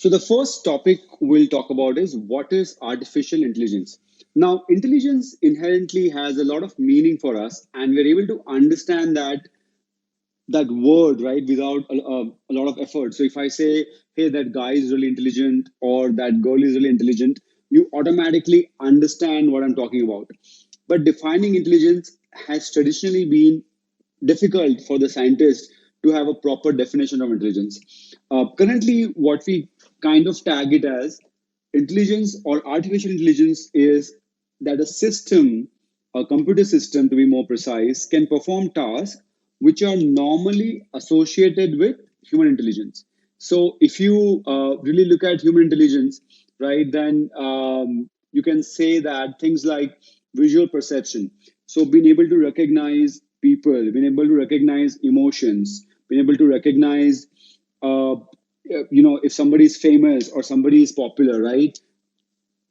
So the first topic we'll talk about is what is artificial intelligence. Now, intelligence inherently has a lot of meaning for us, and we're able to understand that word right without a lot of effort. So if I say, "Hey, that guy is really intelligent," or "that girl is really intelligent," you automatically understand what I'm talking about. But defining intelligence has traditionally been difficult for the scientists to have a proper definition of intelligence. Currently, what we kind of tag it as intelligence or artificial intelligence is that a system, a computer system to be more precise, can perform tasks which are normally associated with human intelligence. So, if you really look at human intelligence, right, then you can say that things like visual perception, so being able to recognize people, being able to recognize emotions, being able to recognize, if somebody is famous or somebody is popular, right?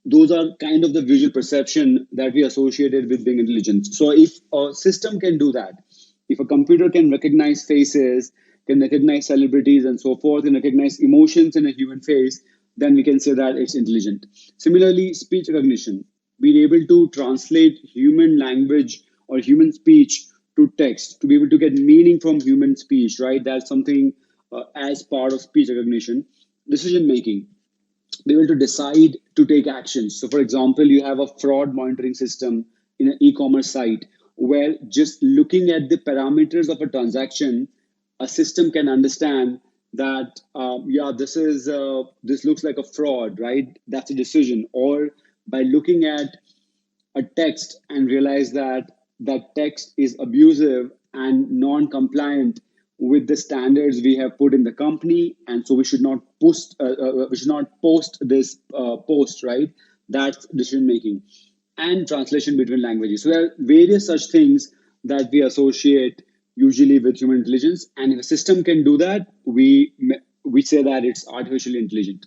Those are kind of the visual perception that we associated with being intelligent. So if a system can do that, if a computer can recognize faces, can recognize celebrities and so forth, and recognize emotions in a human face, then we can say that it's intelligent. Similarly, speech recognition, being able to translate human language or human speech to text, to be able to get meaning from human speech, right? That's something as part of speech recognition. Decision making, be able to decide to take actions. So, for example, you have a fraud monitoring system in an e-commerce site where just looking at the parameters of a transaction, a system can understand that yeah, this looks like a fraud, right? That's a decision. Or by looking at a text and realize that that text is abusive and non-compliant with the standards we have put in the company, and so we should not post this post, right? That's decision making. And translation between languages, so there are various such things that we associate usually with human intelligence, and if a system can do that, we say that it's artificially intelligent.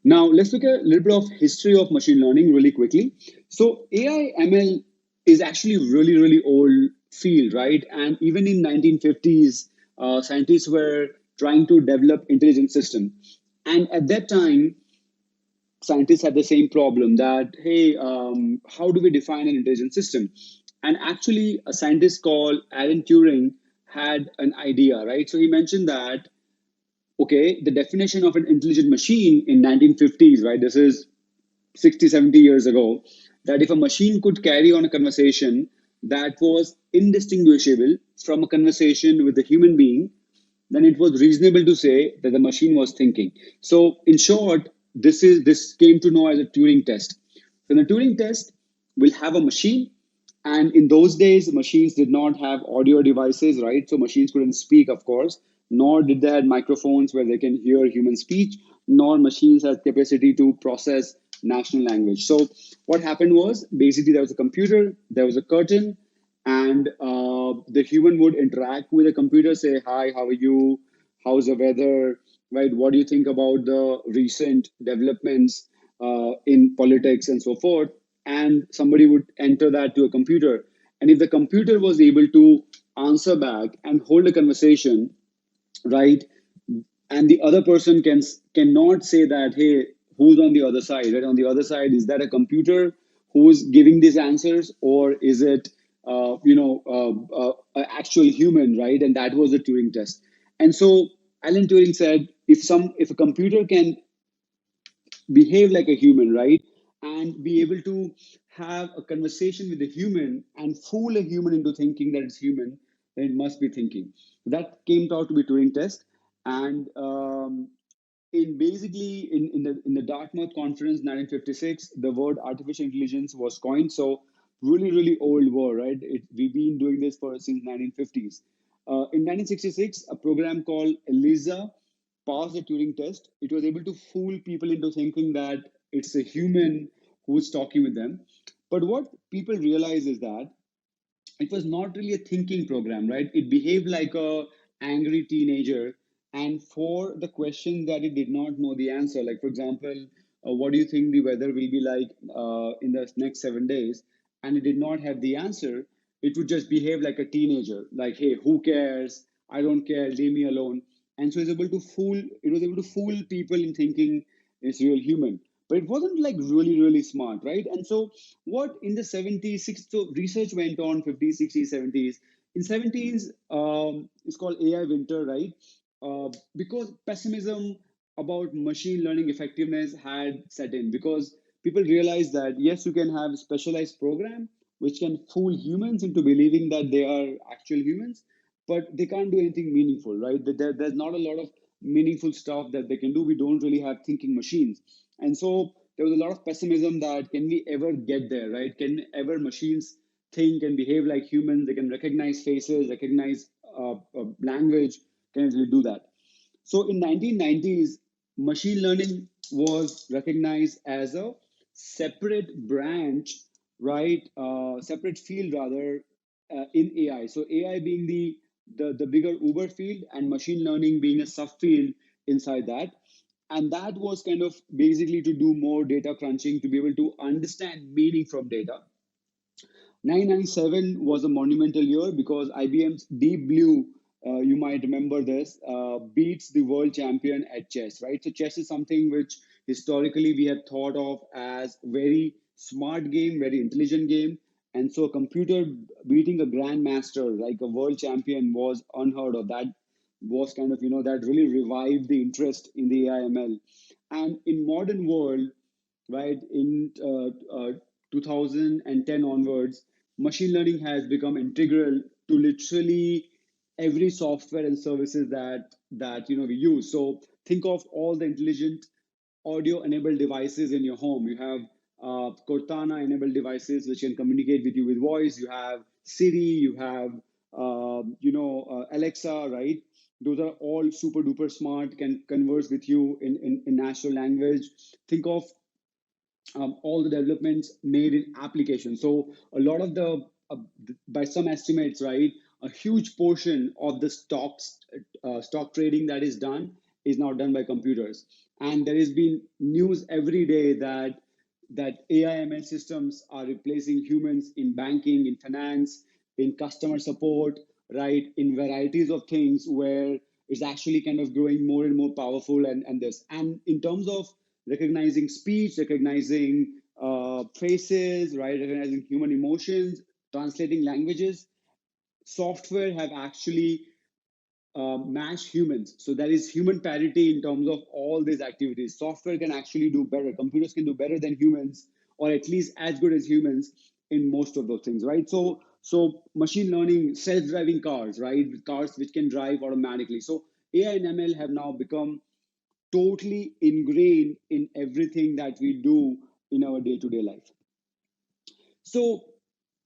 Now, let's look at a little bit of history of machine learning really quickly. So, AI ML is actually really old field, right? And even in 1950s, scientists were trying to develop intelligent system. And at that time, scientists had the same problem that, hey, how do we define an intelligent system? And actually, a scientist called Alan Turing had an idea, right? So he mentioned that, okay, the definition of an intelligent machine in 1950s, right? This is 60, 70 years ago, that if a machine could carry on a conversation that was indistinguishable from a conversation with a human being, then it was reasonable to say that the machine was thinking. So, in short, this came to know as a Turing test. So, in the Turing test, we'll have a machine, and in those days, machines did not have audio devices, right? So machines couldn't speak, of course, nor did they have microphones where they can hear human speech, nor machines had capacity to process national language. So what happened was basically there was a computer, there was a curtain, and the human would interact with the computer, say, "Hi, how are you? How's the weather? Right? What do you think about the recent developments in politics and so forth?" And somebody would enter that to a computer. And if the computer was able to answer back and hold a conversation, right, and the other person cannot say that, hey, who's on the other side, right? On the other side, is that a computer who's giving these answers, or is it an actual human, right? And that was the Turing test. And so Alan Turing said, if a computer can behave like a human, right? And be able to have a conversation with a human and fool a human into thinking that it's human, then it must be thinking. That came out to be Turing test. And in the Dartmouth conference 1956, the word artificial intelligence was coined. So really old word, right? We've been doing this for since 1950s. In 1966, a program called ELIZA passed the Turing test. It was able to fool people into thinking that it's a human who's talking with them. But what people realize is that it was not really a thinking program, right? It behaved like a angry teenager, and for the question that it did not know the answer, like for example, what do you think the weather will be like in the next 7 days, and it did not have the answer, it would just behave like a teenager, like, hey, who cares? I don't care. Leave me alone. and so it was able to fool people in thinking it's real human, but it wasn't like really really smart, right? And so what in the 70s so research went on 50s 60s 70s. In 70s, it's called AI winter, right? Because pessimism about machine learning effectiveness had set in, because people realized that yes, you can have a specialized program which can fool humans into believing that they are actual humans, but they can't do anything meaningful, right? There's not a lot of meaningful stuff that they can do. We don't really have thinking machines. And so there was a lot of pessimism that can we ever get there, right? Can ever machines think and behave like humans? They can recognize faces, recognize language, can actually do that. So in 1990s, machine learning was recognized as a separate branch, right? Separate field rather, in AI. So AI being the bigger Uber field, and machine learning being a subfield inside that. And that was kind of basically to do more data crunching, to be able to understand meaning from data. 997 was a monumental year because IBM's Deep Blue, you might remember this, beats the world champion at chess, right? So chess is something which historically we have thought of as very smart game, very intelligent game. And so a computer beating a grandmaster like a world champion was unheard of. That was kind of, that really revived the interest in the AIML. And in modern world, right, in 2010 onwards, machine learning has become integral to literally every software and services that we use. So think of all the intelligent audio enabled devices in your home. You have Cortana enabled devices which can communicate with you with voice. You have Siri, you have Alexa, right? Those are all super duper smart, can converse with you in natural language. Think of all the developments made in applications. So a lot of by some estimates, right, a huge portion of the stock trading that is done is now done by computers. And there has been news every day that AIML systems are replacing humans in banking, in finance, in customer support, right, in varieties of things where it's actually kind of growing more and more powerful and this. And in terms of recognizing speech, recognizing faces, right, recognizing human emotions, translating languages, software have actually match humans. So there is human parity in terms of all these activities. Software can actually do better. Computers can do better than humans, or at least as good as humans in most of those things, right? So machine learning, self-driving cars, right? Cars which can drive automatically. So AI and ML have now become totally ingrained in everything that we do in our day-to-day life. So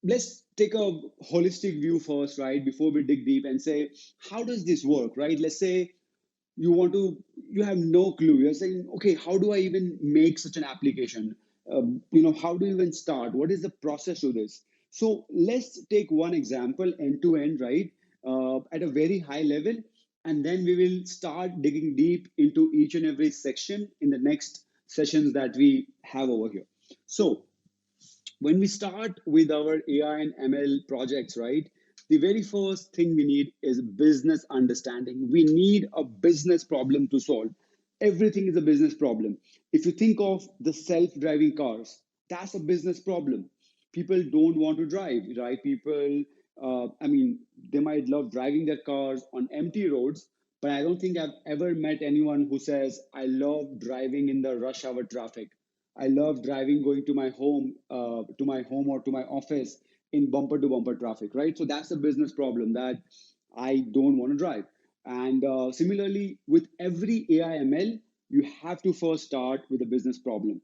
let's take a holistic view first, right? Before we dig deep and say, how does this work, right? Let's say you have no clue. You're saying, okay, how do I even make such an application? How do you even start? What is the process to this? So let's take one example end to end, right? At a very high level. And then we will start digging deep into each and every section in the next sessions that we have over here. So when we start with our AI and ML projects, right, the very first thing we need is business understanding. We need a business problem to solve. Everything is a business problem. If you think of the self driving cars, that's a business problem. People don't want to drive, right? They might love driving their cars on empty roads, but I don't think I've ever met anyone who says, I love driving in the rush hour traffic. I love driving, going to my home or to my office in bumper to bumper traffic, right? So that's a business problem that I don't want to drive. And similarly, with every AI ML, you have to first start with a business problem.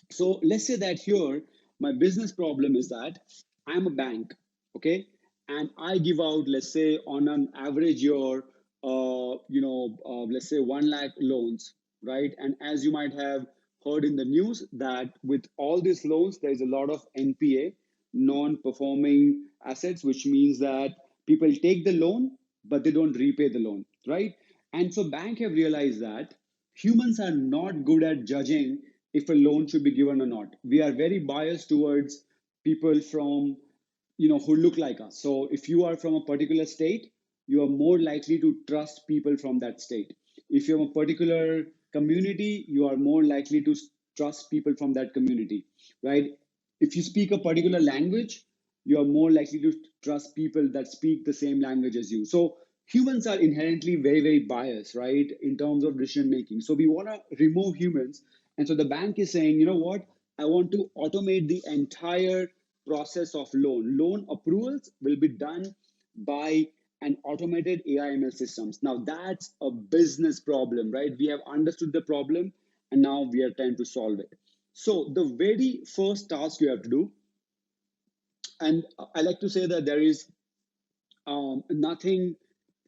So let's say that here, my business problem is that I'm a bank, okay, and I give out, let's say, on an average year, let's say 1 lakh loans, right? And as you might have heard in the news, that with all these loans, there is a lot of NPA, non-performing assets, which means that people take the loan, but they don't repay the loan, right? And so bank have realized that humans are not good at judging if a loan should be given or not. We are very biased towards people from who look like us. So if you are from a particular state, you are more likely to trust people from that state. If you're a particular community, you are more likely to trust people from that community, right? If you speak a particular language, you are more likely to trust people that speak the same language as you. So humans are inherently very, very biased, right, in terms of decision making. So we want to remove humans. And so the bank is saying, you know what? I want to automate the entire process of loan. Loan approvals will be done by an automated AI/ML systems. Now that's a business problem, right? We have understood the problem and now we are trying to solve it. So the very first task you have to do, and I like to say that there is nothing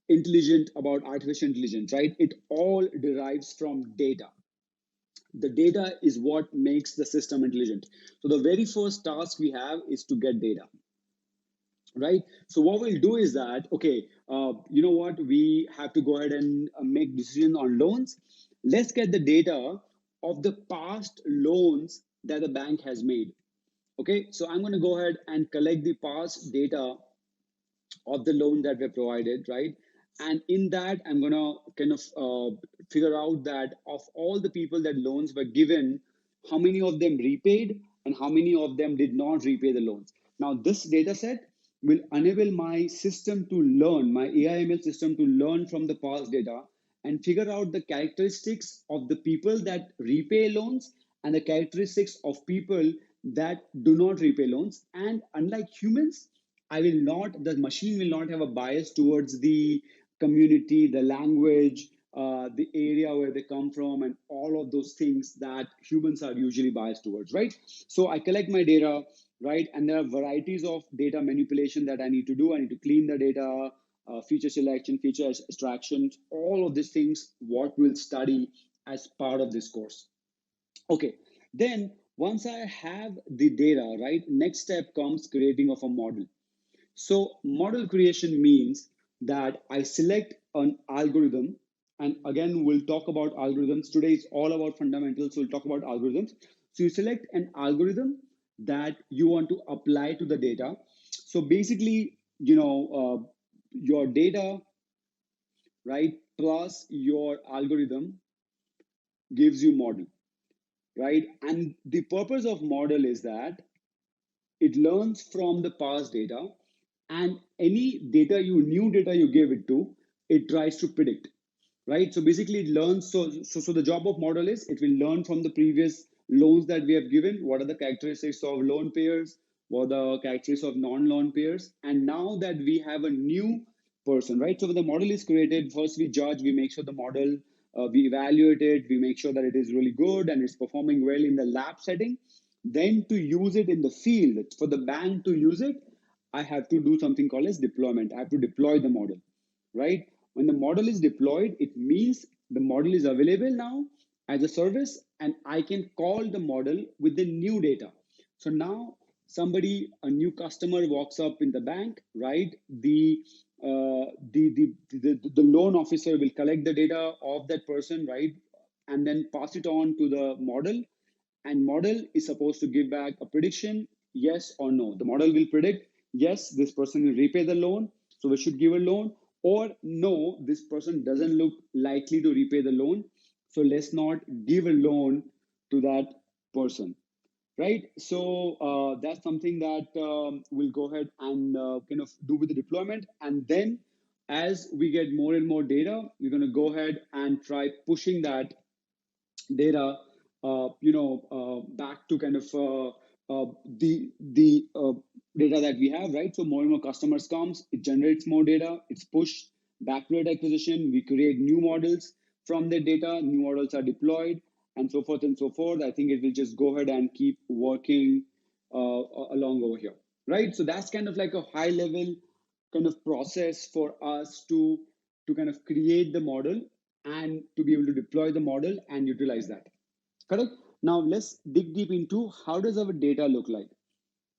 intelligent about artificial intelligence, right? It all derives from data. The data is what makes the system intelligent. So the very first task we have is to get data, right? So what we'll do is that, okay, you know what? We have to go ahead and make decisions on loans. Let's get the data of the past loans that the bank has made. Okay, so I'm going to go ahead and collect the past data of the loan that were provided, right? And in that, I'm going to kind of figure out that of all the people that loans were given, how many of them repaid and how many of them did not repay the loans. Now, this data set will enable my system to learn, my AI/ML system to learn from the past data and figure out the characteristics of the people that repay loans and the characteristics of people that do not repay loans. And unlike humans, I will not, the machine will not have a bias towards the community, the language, the area where they come from, and all of those things that humans are usually biased towards, right? So I collect my data, right? And there are varieties of data manipulation that I need to do. I need to clean the data, feature selection, feature extraction, all of these things, what we'll study as part of this course. Okay, then once I have the data, right, next step comes creating of a model. So model creation means that I select an algorithm, and again, we'll talk about algorithms. Today it's all about fundamentals, so we'll talk about algorithms. So you select an algorithm that you want to apply to the data. So basically, your data, right, plus your algorithm gives you model, right? And the purpose of model is that it learns from the past data, and any new data you give it to, it tries to predict, right? So basically it learns. So the job of model is it will learn from the previous loans that we have given. What are the characteristics of loan payers? What are the characteristics of non-loan payers? And now that we have a new person, right? So when the model is created, first we judge, we make sure the model, we evaluate it, we make sure that it is really good and it's performing well in the lab setting. Then to use it in the field, for the bank to use it, I have to do something called as deployment. I have to deploy the model, right? When the model is deployed, it means the model is available now as a service, and I can call the model with the new data. So now a new customer walks up in the bank, right? The loan officer will collect the data of that person, right? And then pass it on to the model, and model is supposed to give back a prediction, yes or no. The model will predict, yes, this person will repay the loan, so we should give a loan, or no, this person doesn't look likely to repay the loan, so let's not give a loan to that person, right? So that's something that we'll go ahead and kind of do with the deployment. And then as we get more and more data, we're going to go ahead and try pushing that data, back to kind of the data that we have, right? So more and more customers comes, it generates more data, it's pushed back to data acquisition. We create new models from the data, new models are deployed, and so forth and so forth. I think it will just go ahead and keep working along over here, right? So that's kind of like a high level kind of process for us to kind of create the model and to be able to deploy the model and utilize that. Correct? Now let's dig deep into how does our data look like,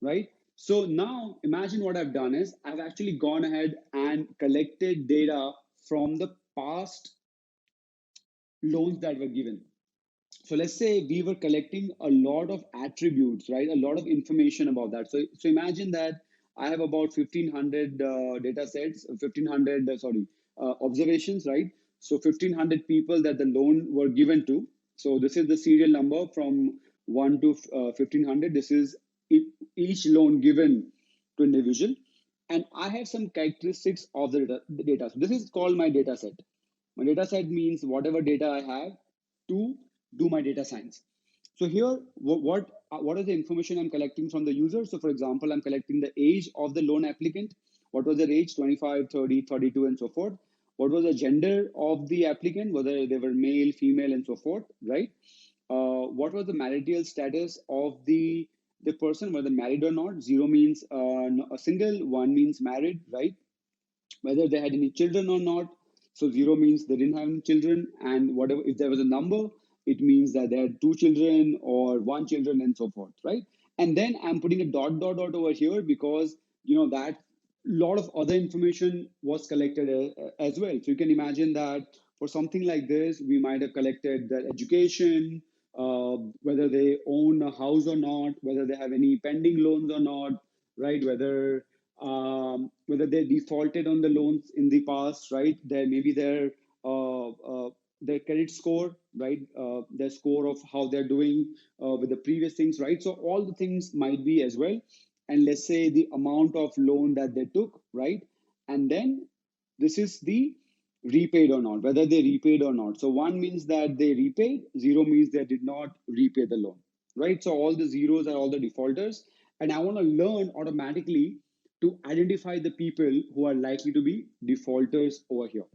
right? So now imagine what I've done is I've actually gone ahead and collected data from the past loans that were given. So let's say we were collecting a lot of attributes, right? A lot of information about that. So imagine that I have about 1500 data sets, 1500, observations, right? So 1500 people that the loan were given to. So this is the serial number from 1 to 1500. This is each loan given to individual. And I have some characteristics of the data. So this is called my data set. My data set means whatever data I have to do my data science. So here, what is the information I'm collecting from the user? So for example, I'm collecting the age of the loan applicant. What was their age? 25, 30, 32, and so forth. What was the gender of the applicant, whether they were male, female, and so forth, right? What was the marital status of the person, whether married or not? Zero means a single, one means married, right? Whether they had any children or not. So zero means they didn't have any children, and whatever if there was a number, it means that they had two children or one children and so forth, right? And then I'm putting a dot over here because that lot of other information was collected as well. So you can imagine that for something like this, we might have collected their education, whether they own a house or not, whether they have any pending loans or not, right? Whether they defaulted on the loans in the past, right? There maybe their credit score, right? Their score of how they're doing with the previous things, right? So all the things might be as well. And let's say the amount of loan that they took, right? And then this is the repaid or not, whether they repaid or not. So one means that they repaid, zero means they did not repay the loan, right? So all the zeros are all the defaulters. And I want to learn automatically to identify the people who are likely to be defaulters over here.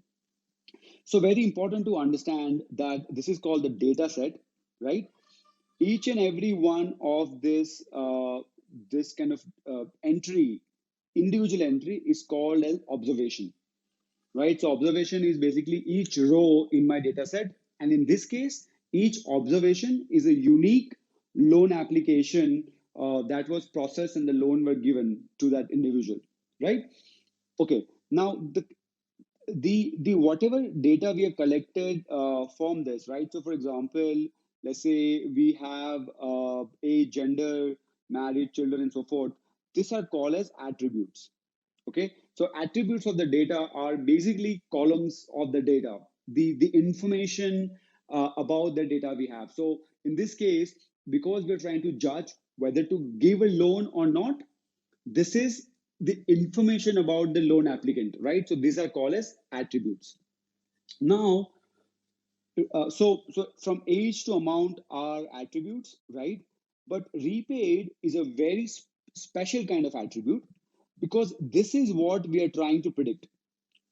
So very important to understand that this is called the data set, right? Each and every one of this kind of entry, individual entry, is called as observation, right? So observation is basically each row in my data set. And in this case, each observation is a unique loan application that was processed and the loan were given to that individual, right? Okay. Now the whatever data we have collected from this, right? So for example, let's say we have age, gender, married, children, and so forth. These are called as attributes. Okay, so attributes of the data are basically columns of the data, the information about the data we have. So in this case, because we're trying to judge whether to give a loan or not, this is the information about the loan applicant, right? So these are called as attributes. Now, so from age to amount are attributes, right? But repaid is a very special kind of attribute because this is what we are trying to predict.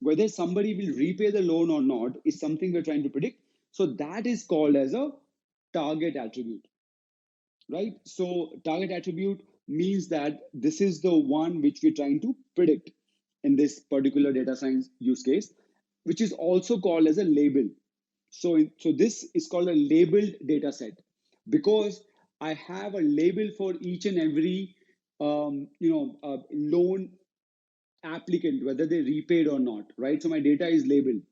Whether somebody will repay the loan or not is something we're trying to predict. So that is called as a target attribute, right? So target attribute means that this is the one which we're trying to predict in this particular data science use case, which is also called as a label. So this is called a labeled data set because I have a label for each and every loan applicant, whether they repaid or not, right? So my data is labeled,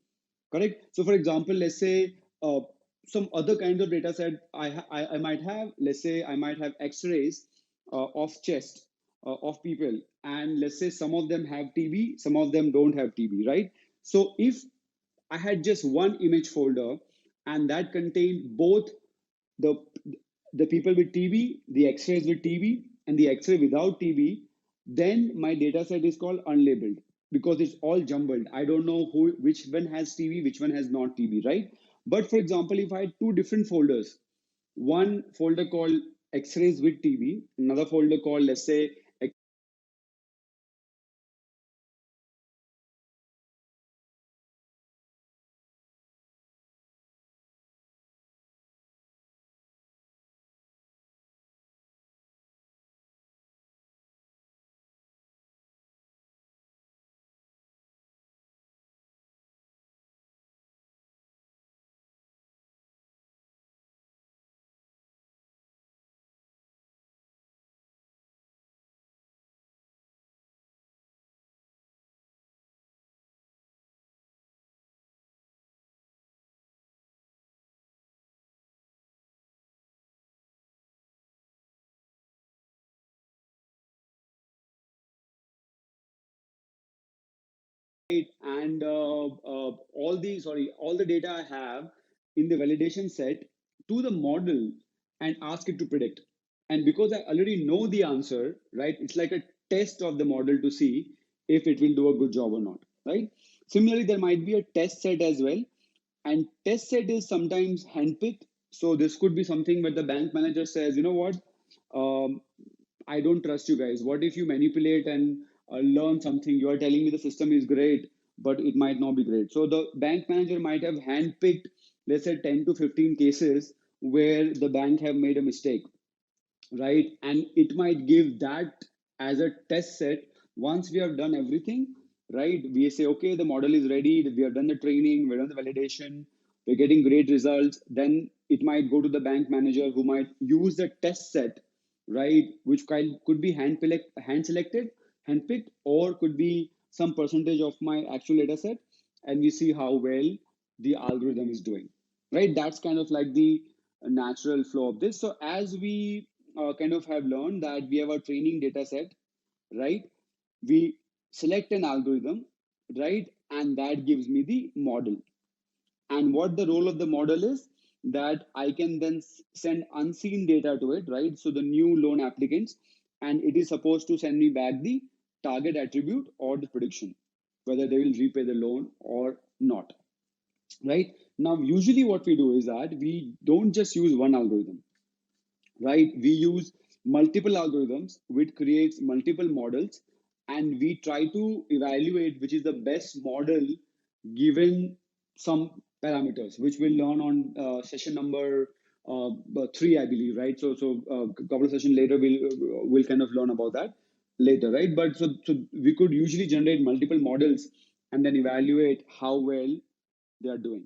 correct? So for example, let's say some other kinds of data set I might have, let's say I might have x-rays of chest of people, and let's say some of them have TB, some of them don't have TB, right? So if I had just one image folder and that contained both the the people with TB, the X-rays with TB, and the X-ray without TB, then my data set is called unlabeled because it's all jumbled. I don't know which one has TB, which one has not TB, right? But for example, if I had two different folders, one folder called X-rays with TB, another folder called, let's say, and all the data I have in the validation set to the model and ask it to predict. And because I already know the answer, right, it's like a test of the model to see if it will do a good job or not, right? Similarly, there might be a test set as well, and test set is sometimes handpicked. So this could be something where the bank manager says, you know what, um, I don't trust you guys. What if you manipulate and learn something? You are telling me the system is great, but it might not be great. So the bank manager might have handpicked, let's say, 10 to 15 cases where the bank have made a mistake, right? And it might give that as a test set. Once we have done everything, right? We say, okay, the model is ready. We have done the training, we've done the validation, we're getting great results. Then it might go to the bank manager who might use the test set, right? Which could be hand selected, hand picked, or could be some percentage of my actual data set. And we see how well the algorithm is doing, right? That's kind of like the natural flow of this. So as we kind of have learned that we have a training data set, right? We select an algorithm, right? And that gives me the model. And what the role of the model is, that I can then send unseen data to it, right? So the new loan applicants, and it is supposed to send me back the target attribute or the prediction, whether they will repay the loan or not, right? Now, usually what we do is that we don't just use one algorithm, right? We use multiple algorithms, which creates multiple models, and we try to evaluate which is the best model given some parameters, which we'll learn on session number 3, I believe, right? A couple of sessions later, we'll kind of learn about that later, right? But so we could usually generate multiple models and then evaluate how well they are doing.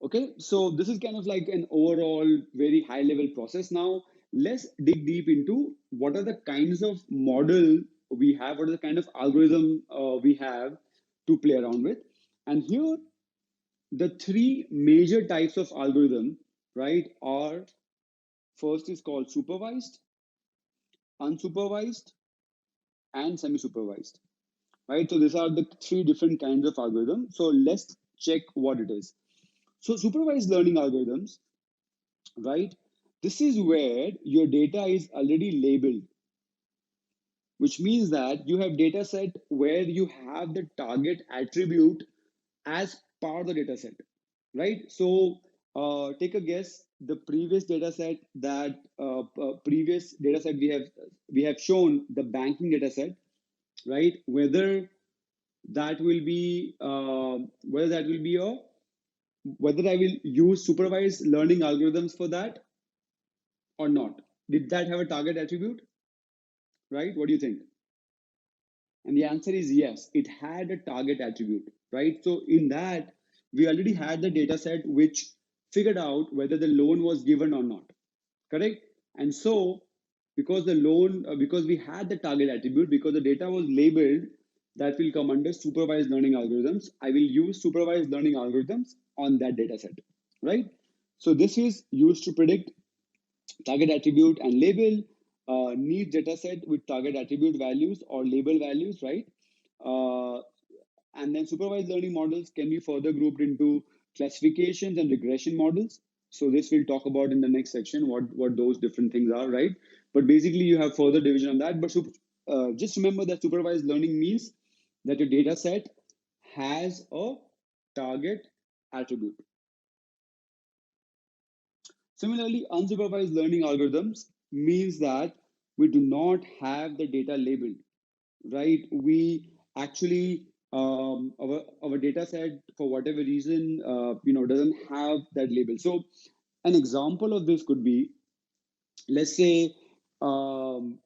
Okay, so this is kind of like an overall very high level process. Now, let's dig deep into what are the kinds of model we have, what are the kind of algorithm we have to play around with. And here, the three major types of algorithm, right, are first is called supervised, unsupervised, and semi-supervised, right? So these are the three different kinds of algorithm. So let's check what it is. So supervised learning algorithms, right? This is where your data is already labeled, which means that you have data set where you have the target attribute as part of the data set, right? So take a guess. The previous data set we have shown the banking data set, right? Whether that will be a whether I will use supervised learning algorithms for that or not. Did that have a target attribute, right? What do you think? And the answer is yes, it had a target attribute, right? So in that, we already had the data set which figured out whether the loan was given or not, correct? And so because we had the target attribute, because the data was labeled, that will come under supervised learning algorithms. I will use supervised learning algorithms on that data set, right? So this is used to predict target attribute and label, need data set with target attribute values or label values, right? Uh, and then supervised learning models can be further grouped into classifications and regression models. So this we'll talk about in the next section, what those different things are, right? But basically you have further division on that. But just remember that supervised learning means that your data set has a target attribute. Similarly, unsupervised learning algorithms means that we do not have the data labeled, right? We actually our data set for whatever reason doesn't have that label. So an example of this could be, let's say, um,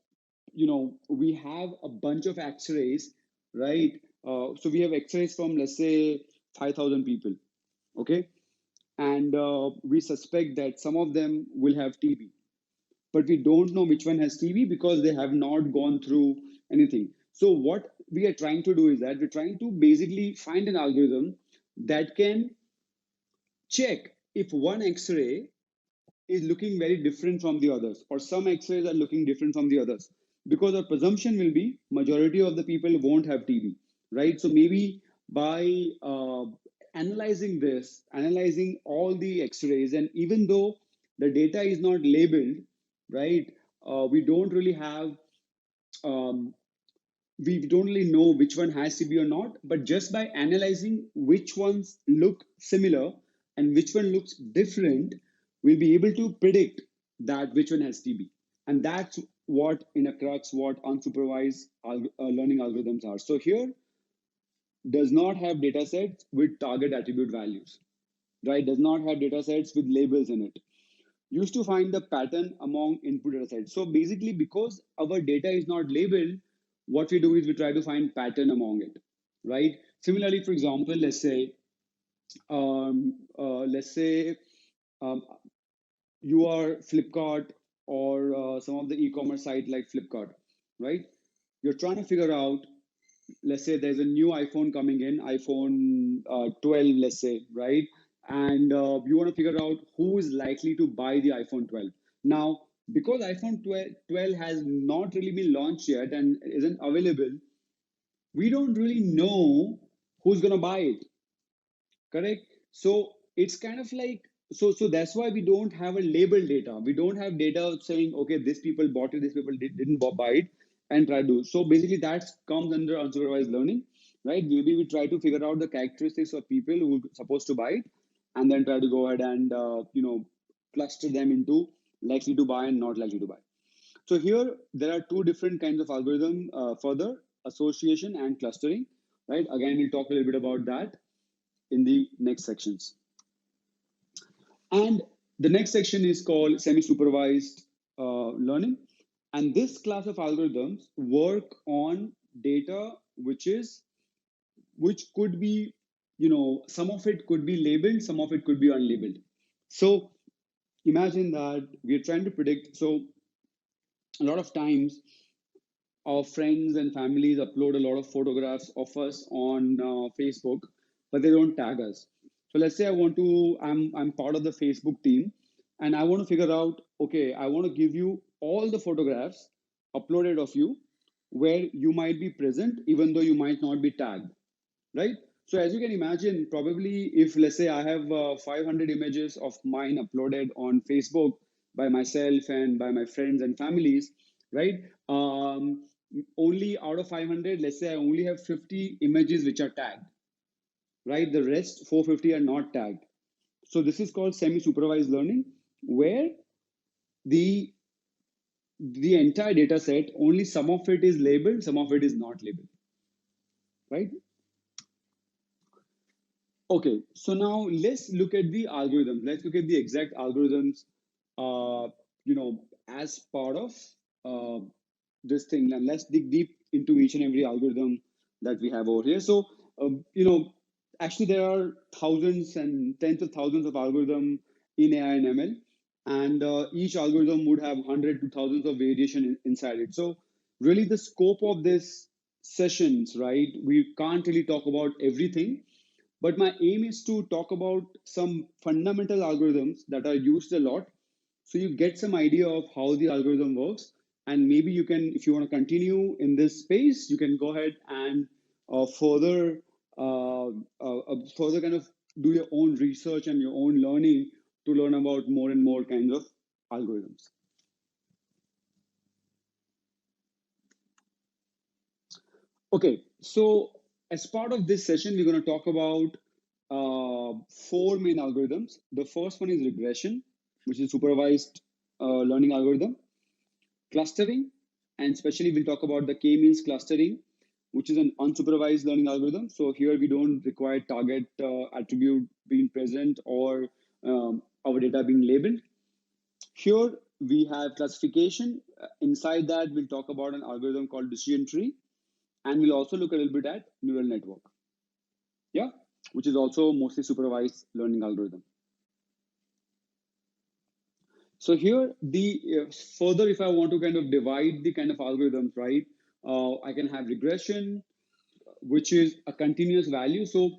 we have a bunch of X-rays, right? So we have X-rays from, let's say, 5,000 people, okay, and we suspect that some of them will have TB, but we don't know which one has TB because they have not gone through anything. So what we are trying to do is that we're trying to basically find an algorithm that can check if one X-ray is looking very different from the others, or some X-rays are looking different from the others, because our presumption will be majority of the people won't have TB. right? So maybe by analyzing all the X-rays, and even though the data is not labeled, right? We don't really have um, we don't really know which one has TB or not, but just by analyzing which ones look similar and which one looks different, we'll be able to predict that which one has TB. And that's what, in a crux, what unsupervised learning algorithms are. So here does not have data sets with target attribute values, right? Does not have data sets with labels in it. Used to find the pattern among input data sets. So basically, because our data is not labeled, what we do is we try to find pattern among it, right? Similarly, for example, let's say um, you are Flipkart or some of the e-commerce site like Flipkart, right? You're trying to figure out, let's say there's a new iPhone coming in, iPhone 12, let's say, right? And you want to figure out who is likely to buy the iPhone 12. Now, because iPhone 12 has not really been launched yet and isn't available, we don't really know who's going to buy it. Correct. So it's kind of like, so that's why we don't have a label data. We don't have data saying, okay, this people bought it, this people didn't buy it, and try to do. So basically that comes under unsupervised learning, right? Maybe we try to figure out the characteristics of people who are supposed to buy it, and then try to go ahead and cluster them into likely to buy and not likely to buy. So here there are two different kinds of algorithm, further association and clustering, right? Again, we'll talk a little bit about that in the next sections. And the next section is called semi-supervised learning. And this class of algorithms work on data which could be, some of it could be labeled, some of it could be unlabeled. So imagine that we're trying to predict. So a lot of times our friends and families upload a lot of photographs of us on Facebook, but they don't tag us. So let's say I'm part of the Facebook team, and I want to figure out, okay, I want to give you all the photographs uploaded of you where you might be present, even though you might not be tagged, right? So as you can imagine, probably if let's say I have 500 images of mine uploaded on Facebook by myself and by my friends and families, right? Only out of 500, let's say I only have 50 images which are tagged, right? The rest 450 are not tagged. So this is called semi-supervised learning, where the the entire data set, only some of it is labeled, some of it is not labeled, right? Okay, so now let's look at the algorithms. Let's look at the exact algorithms, as part of uh, this thing. And let's dig deep into each and every algorithm that we have over here. So, actually, there are thousands and tens of thousands of algorithms in AI and ML, and each algorithm would have hundred to thousands of variation inside it. So, really, the scope of this sessions, right? We can't really talk about everything, but my aim is to talk about some fundamental algorithms that are used a lot. So you get some idea of how the algorithm works. And maybe you can, if you want to continue in this space, you can go ahead and further kind of do your own research and your own learning to learn about more and more kinds of algorithms. Okay, so as part of this session, we're going to talk about four main algorithms. The first one is regression, which is supervised learning algorithm, clustering, and especially we'll talk about the k-means clustering, which is an unsupervised learning algorithm. So here we don't require target attribute being present or our data being labeled. Here we have classification. Inside that, we'll talk about an algorithm called decision tree, and we'll also look a little bit at neural network, yeah, which is also mostly supervised learning algorithm. So here, the further, if I want to kind of divide the kind of algorithms, right, I can have regression, which is a continuous value. So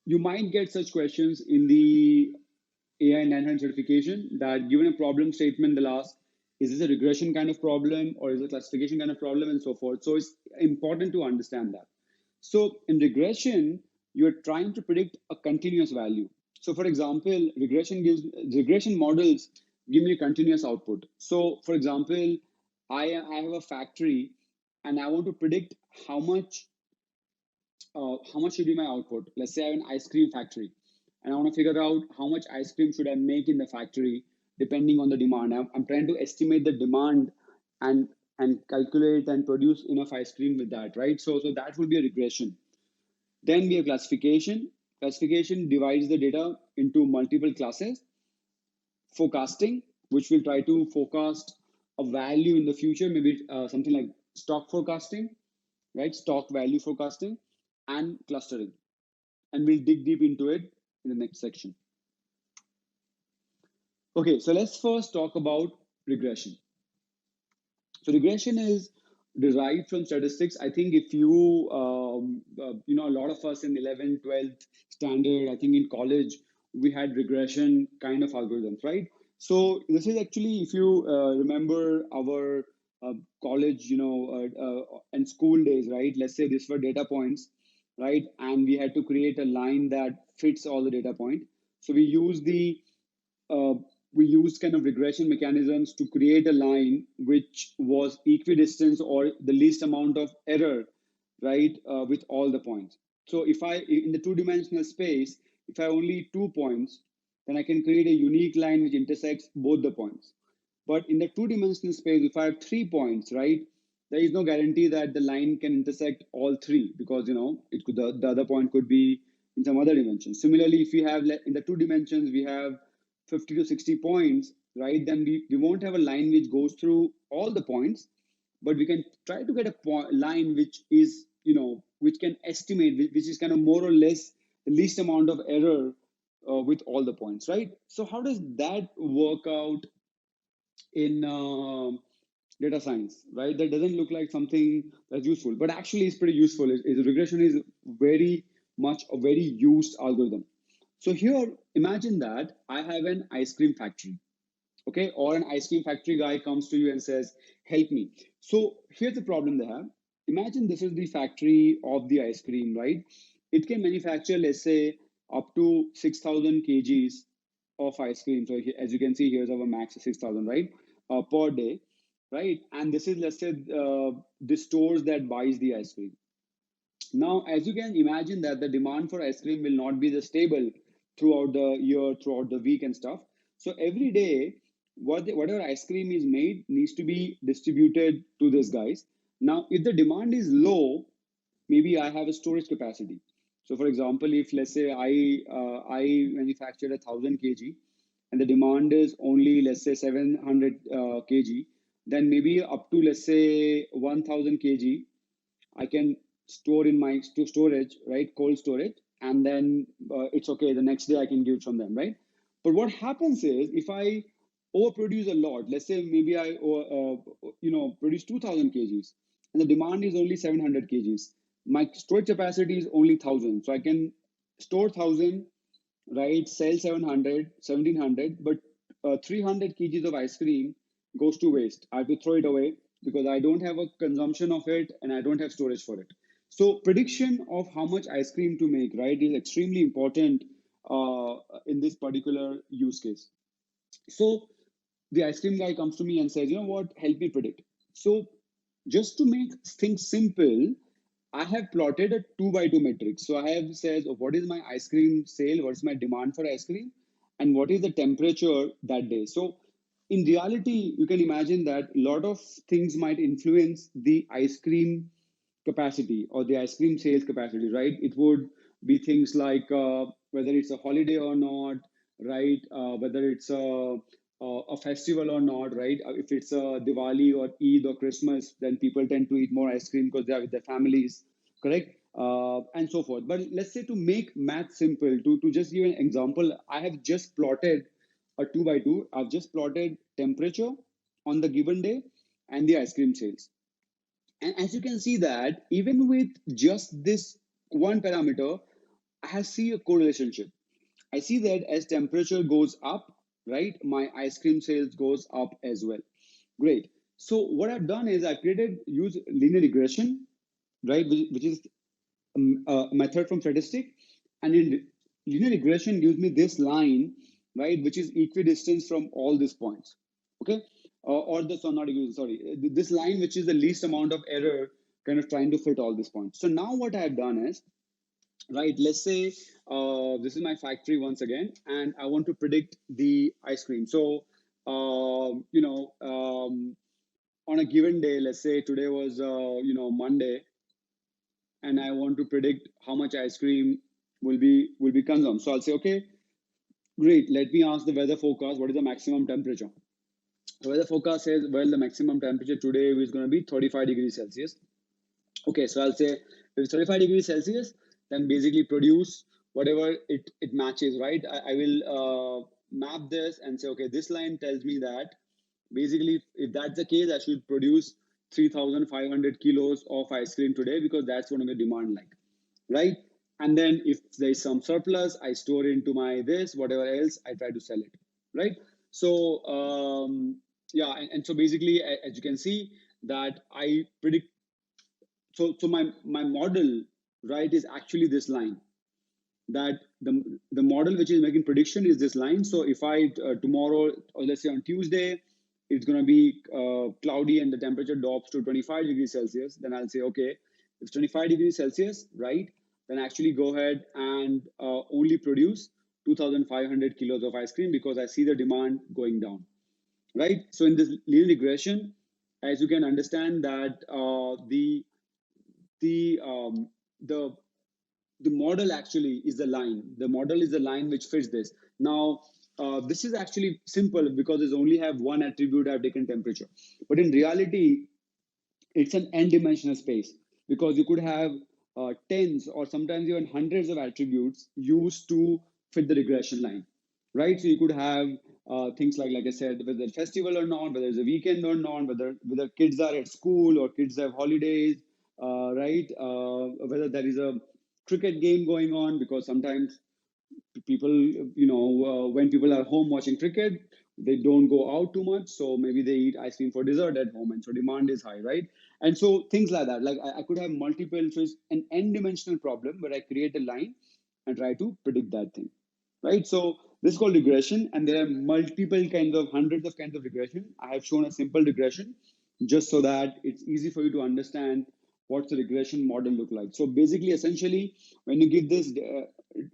you might get such questions in the AI 900 certification that given a problem statement, they'll ask, is this a regression kind of problem or is it a classification kind of problem and so forth. So it's important to understand that. So in regression, you're trying to predict a continuous value. So for example, regression models give me a continuous output. So for example, I have a factory and I want to predict how much how much should be my output. Let's say I have an ice cream factory and I want to figure out how much ice cream should I make in the factory depending on the demand. I'm trying to estimate the demand and calculate and produce enough ice cream with that, right? So that would be a regression. Then we have classification. Classification divides the data into multiple classes. Forecasting, which will try to forecast a value in the future, maybe something like stock forecasting, right? Stock value forecasting, and clustering. And we'll dig deep into it in the next section. Okay, so let's first talk about regression. So regression is derived from statistics. I think if you, a lot of us in 11th, 12th standard, I think in college, we had regression kind of algorithms, right? So this is actually, if you remember our college, and school days, right? Let's say these were data points, right? And we had to create a line that fits all the data point. So uh, we used kind of regression mechanisms to create a line which was equidistant or the least amount of error, right, with all the points. So if I, in the two-dimensional space, if I have only 2 points, then I can create a unique line which intersects both the points. But in the two-dimensional space, if I have 3 points, right, there is no guarantee that the line can intersect all three because it could the other point could be in some other dimension. Similarly, if we have in the two dimensions we have 50 to 60 points, right, then we won't have a line which goes through all the points, but we can try to get a line which is which can estimate, which is kind of more or less the least amount of error with all the points, right? So how does that work out in data science, right? That doesn't look like something that's useful, but actually it's pretty useful. Regression is very much a very used algorithm. So here, imagine that I have an ice cream factory, okay? Or an ice cream factory guy comes to you and says, help me. So here's the problem they have. Imagine this is the factory of the ice cream, right? It can manufacture, let's say, up to 6,000 kgs of ice cream. So as you can see, here's our max of 6,000, right? Per day, right? And this is, let's say, the stores that buys the ice cream. Now, as you can imagine that the demand for ice cream will not be the stable throughout the year, throughout the week and stuff. So every day, whatever ice cream is made needs to be distributed to these guys. Now, if the demand is low, maybe I have a storage capacity. So, for example, if let's say I manufactured 1,000 kg and the demand is only let's say 700 kg, then maybe up to let's say 1,000 kg I can store in my storage, right? Cold storage, and then it's okay. The next day I can give it from them, right? But what happens is if I overproduce a lot, let's say maybe I produce 2,000 kgs, and the demand is only 700 kgs. My storage capacity is only 1,000, so I can store 1,000, right? Sell 700, 1,700, but 300 kgs of ice cream goes to waste. I have to throw it away because I don't have a consumption of it and I don't have storage for it. So prediction of how much ice cream to make, right, is extremely important in this particular use case. So the ice cream guy comes to me and says, you know what, help me predict. So just to make things simple, I have plotted a 2 by 2 matrix. So I have said, what is my ice cream sale? What is my demand for ice cream? And what is the temperature that day? So in reality, you can imagine that a lot of things might influence the ice cream capacity or the ice cream sales capacity, right? It would be things like whether it's a holiday or not, right? Whether it's a festival or not, right? If it's a Diwali or Eid or Christmas, then people tend to eat more ice cream because they're with their families, correct? And so forth. But let's say to make math simple, to just give an example, I have just plotted a 2 by 2. I've just plotted temperature on the given day and the ice cream sales. And as you can see that even with just this one parameter, I see a correlation. I see that as temperature goes up, right, my ice cream sales goes up as well. Great. So what I've done is I created use linear regression, right, which is a method from statistic, and in linear regression gives me this line, right, which is equidistant from all these points. Okay, or the so not sorry, this line which is the least amount of error, kind of trying to fit all these points. So now what I have done is, right, let's say this is my factory once again, and I want to predict the ice cream. So on a given day, let's say today was Monday, and I want to predict how much ice cream will be consumed. So I'll say, okay, great. Let me ask the weather forecast. What is the maximum temperature? The weather forecast says, well, the maximum temperature today is going to be 35 degrees Celsius. Okay, so I'll say if it's 35 degrees Celsius, then basically produce whatever it matches, right? I will map this and say, okay, this line tells me that basically, if that's the case, I should produce 3,500 kilos of ice cream today because that's one of the demand like, right? And then if there's some surplus, I store it into my this, whatever else, I try to sell it, right? So yeah, and so basically, as you can see, that I predict. So my model, right, is actually this line, that the model which is making prediction is this line. So if I tomorrow, or let's say on Tuesday, it's going to be cloudy and the temperature drops to 25 degrees Celsius, then I'll say, okay, it's 25 degrees Celsius, right? Then actually go ahead and only produce 2,500 kilos of ice cream because I see the demand going down, right? So in this linear regression, as you can understand that the um, the the model actually is the line. The model is the line which fits this. Now, this is actually simple because it's only have one attribute. I've taken temperature, but in reality, it's an n-dimensional space because you could have tens or sometimes even hundreds of attributes used to fit the regression line, right? So you could have things like I said, whether it's festival or not, whether it's a weekend or not, whether kids are at school or kids have holidays, right? Whether there is a cricket game going on because sometimes people, when people are home watching cricket, they don't go out too much, so maybe they eat ice cream for dessert at home, and so demand is high, right? And so things like that, like I could have multiple, so it's an n-dimensional problem where I create a line and try to predict that thing, right? So this is called regression, and there are multiple kinds of hundreds of kinds of regression. I have shown a simple regression just so that it's easy for you to understand what's the regression model look like. So basically, essentially, when you give this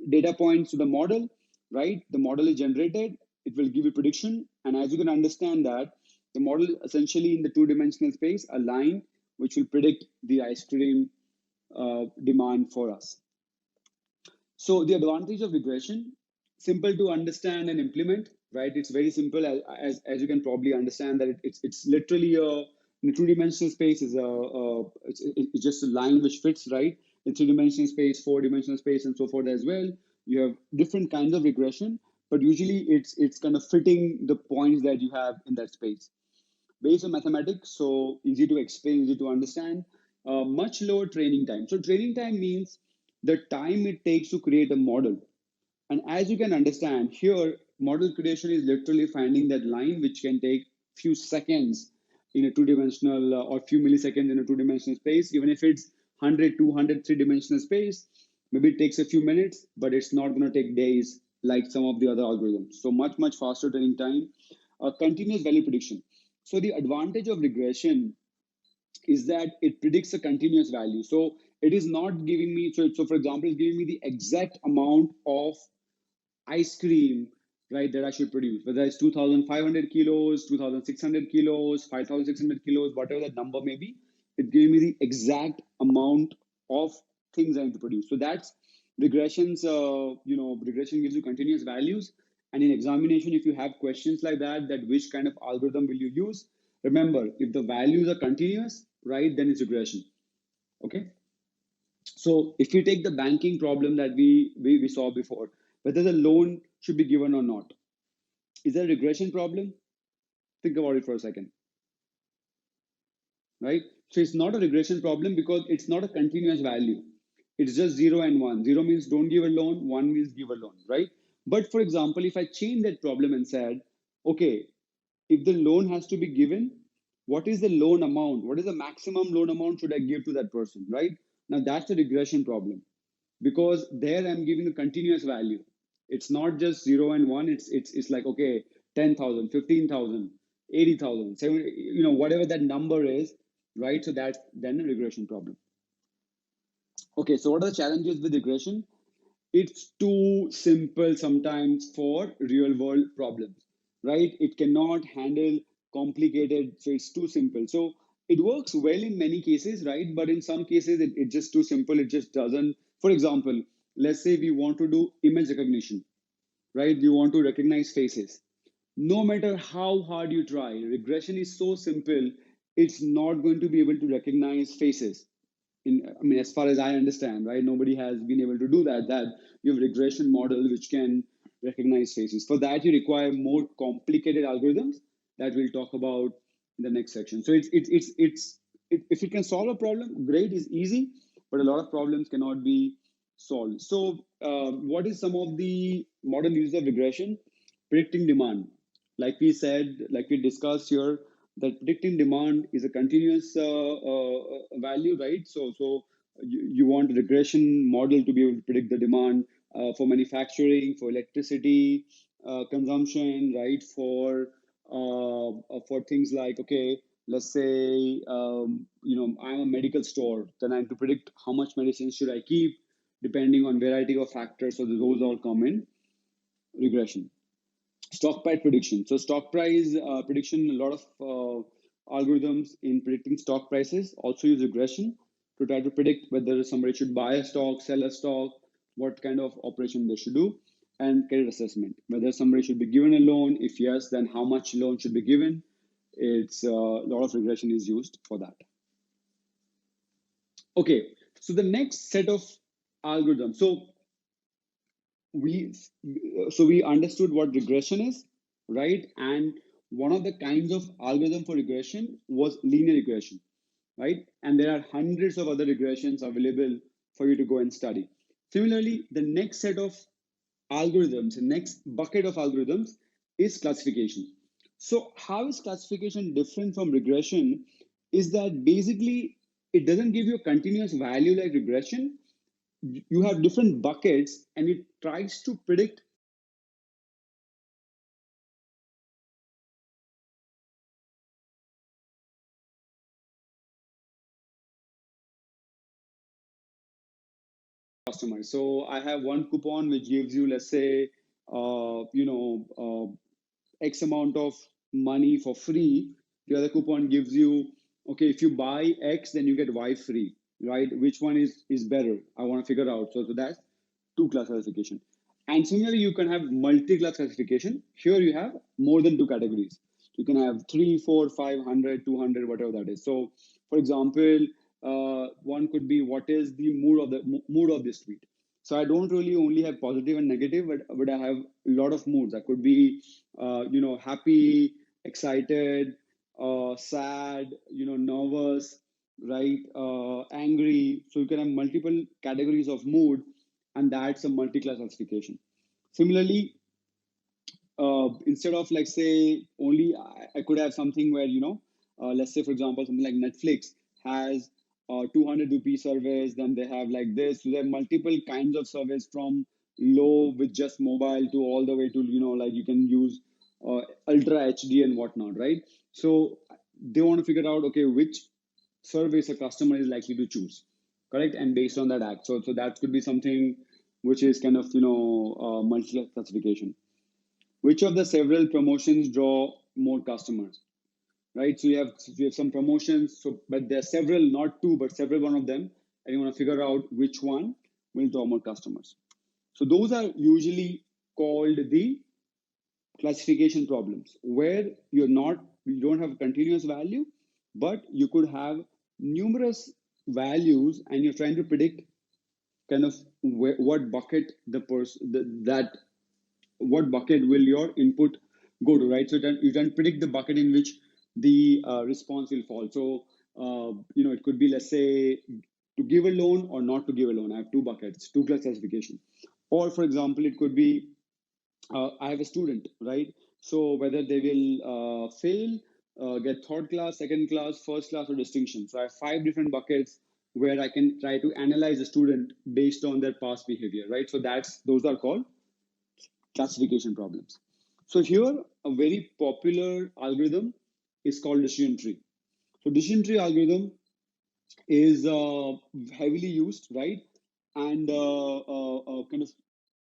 data points to the model, right? The model is generated, it will give you prediction. And as you can understand that, the model essentially in the two-dimensional space, a line which will predict the ice cream demand for us. So the advantage of regression, simple to understand and implement, right? It's very simple, as you can probably understand that it's literally in a two-dimensional space is it's just a line which fits, right? In three-dimensional space, four-dimensional space, and so forth as well. You have different kinds of regression, but usually it's kind of fitting the points that you have in that space. Based on mathematics, so easy to explain, easy to understand, much lower training time. So training time means the time it takes to create a model. And as you can understand, here model creation is literally finding that line which can take few seconds in a two-dimensional or few milliseconds in a two-dimensional space. Even if it's 100, 200, three-dimensional space, maybe it takes a few minutes, but it's not going to take days like some of the other algorithms. So much faster training time. Continuous value prediction. So the advantage of regression is that it predicts a continuous value. So it is not giving me, so for example, it's giving me the exact amount of ice cream, right, that I should produce, whether it's 2,500 kilos, 2,600 kilos, 5,600 kilos, whatever that number may be, it gives me the exact amount of things I need to produce. So that's regressions, regression gives you continuous values. And in examination, if you have questions like that which kind of algorithm will you use? Remember, if the values are continuous, right, then it's regression. Okay. So if we take the banking problem that we saw before, whether the loan should be given or not, is there a regression problem? Think about it for a second, right? So it's not a regression problem because it's not a continuous value. It's just zero and one. Zero means don't give a loan, one means give a loan, right? But for example, if I change that problem and said, okay, if the loan has to be given, what is the loan amount? What is the maximum loan amount should I give to that person, right? Now that's the regression problem, because there I'm giving a continuous value. It's not just 0 and 1. It's like, okay, 10,000, 15,000, 80,000, 70, whatever that number is, right? So that's then a regression problem. Okay, so what are the challenges with regression? It's too simple sometimes for real world problems, right? It cannot handle complicated, so it's too simple. So it works well in many cases, right? But in some cases, it's just too simple. It just doesn't. For example, let's say we want to do image recognition, right? We want to recognize faces. No matter how hard you try, regression is so simple, it's not going to be able to recognize faces. I mean, as far as I understand, right, nobody has been able to do that. That you have regression model which can recognize faces. For that, you require more complicated algorithms that we'll talk about in the next section. So if it can solve a problem, great, is easy, but a lot of problems cannot be solved. So, what is some of the modern use of regression? Predicting demand. Like we said, like we discussed here, that predicting demand is a continuous value, right? So you want a regression model to be able to predict the demand for manufacturing, for electricity consumption, right? For things like, okay, let's say I'm a medical store, then I have to predict how much medicine should I keep, depending on variety of factors. So those all come in regression. Stock price prediction. So stock price prediction, a lot of algorithms in predicting stock prices also use regression to try to predict whether somebody should buy a stock, sell a stock, what kind of operation they should do, and credit assessment, whether somebody should be given a loan. If yes, then how much loan should be given. It's a lot of regression is used for that. Okay, so the next set of algorithms. We we understood what regression is, right? And one of the kinds of algorithm for regression was linear regression, right? And there are hundreds of other regressions available for you to go and study. Similarly, the next set of algorithms, the next bucket of algorithms is classification. So how is classification different from regression? Is that basically it doesn't give you a continuous value like regression. You have different buckets and it tries to predict customers. So I have one coupon which gives you, let's say, X amount of money for free. The other coupon gives you, okay, if you buy X, then you get Y free, right? Which one is better? I want to figure out. So that's two class classification. And similarly, you can have multi-class classification. Here you have more than two categories. You can have 3, 4, 500, 200, whatever that is. So, for example, one could be what is the mood of this tweet. So I don't really only have positive and negative, but I have a lot of moods. I could be, happy, excited, sad, nervous, right, angry. So you can have multiple categories of mood, and that's a multi-class classification. Similarly, instead of like say only I could have something where let's say for example something like Netflix has 200 rupee service, then they have like this. So there are multiple kinds of service from low with just mobile to all the way to like you can use ultra HD and whatnot, right? So they want to figure out, okay, which service a customer is likely to choose, correct? And based on that act, so that could be something which is kind of multi classification. Which of the several promotions draw more customers, right? So you have some promotions, so but there are several, not two but several one of them, and you want to figure out which one will draw more customers. So those are usually called the classification problems, where you don't have continuous value, but you could have numerous values and you're trying to predict kind of what bucket the person that what bucket will your input go to, right? So then you can predict the bucket in which the response will fall. So, it could be, let's say, to give a loan or not to give a loan. I have two buckets, two class classification. Or, for example, it could be I have a student, right? So whether they will fail, get third class, second class, first class, or distinction. So I have five different buckets where I can try to analyze a student based on their past behavior, right? So those are called classification problems. So here, a very popular algorithm is called decision tree. So decision tree algorithm is heavily used, right? And kind of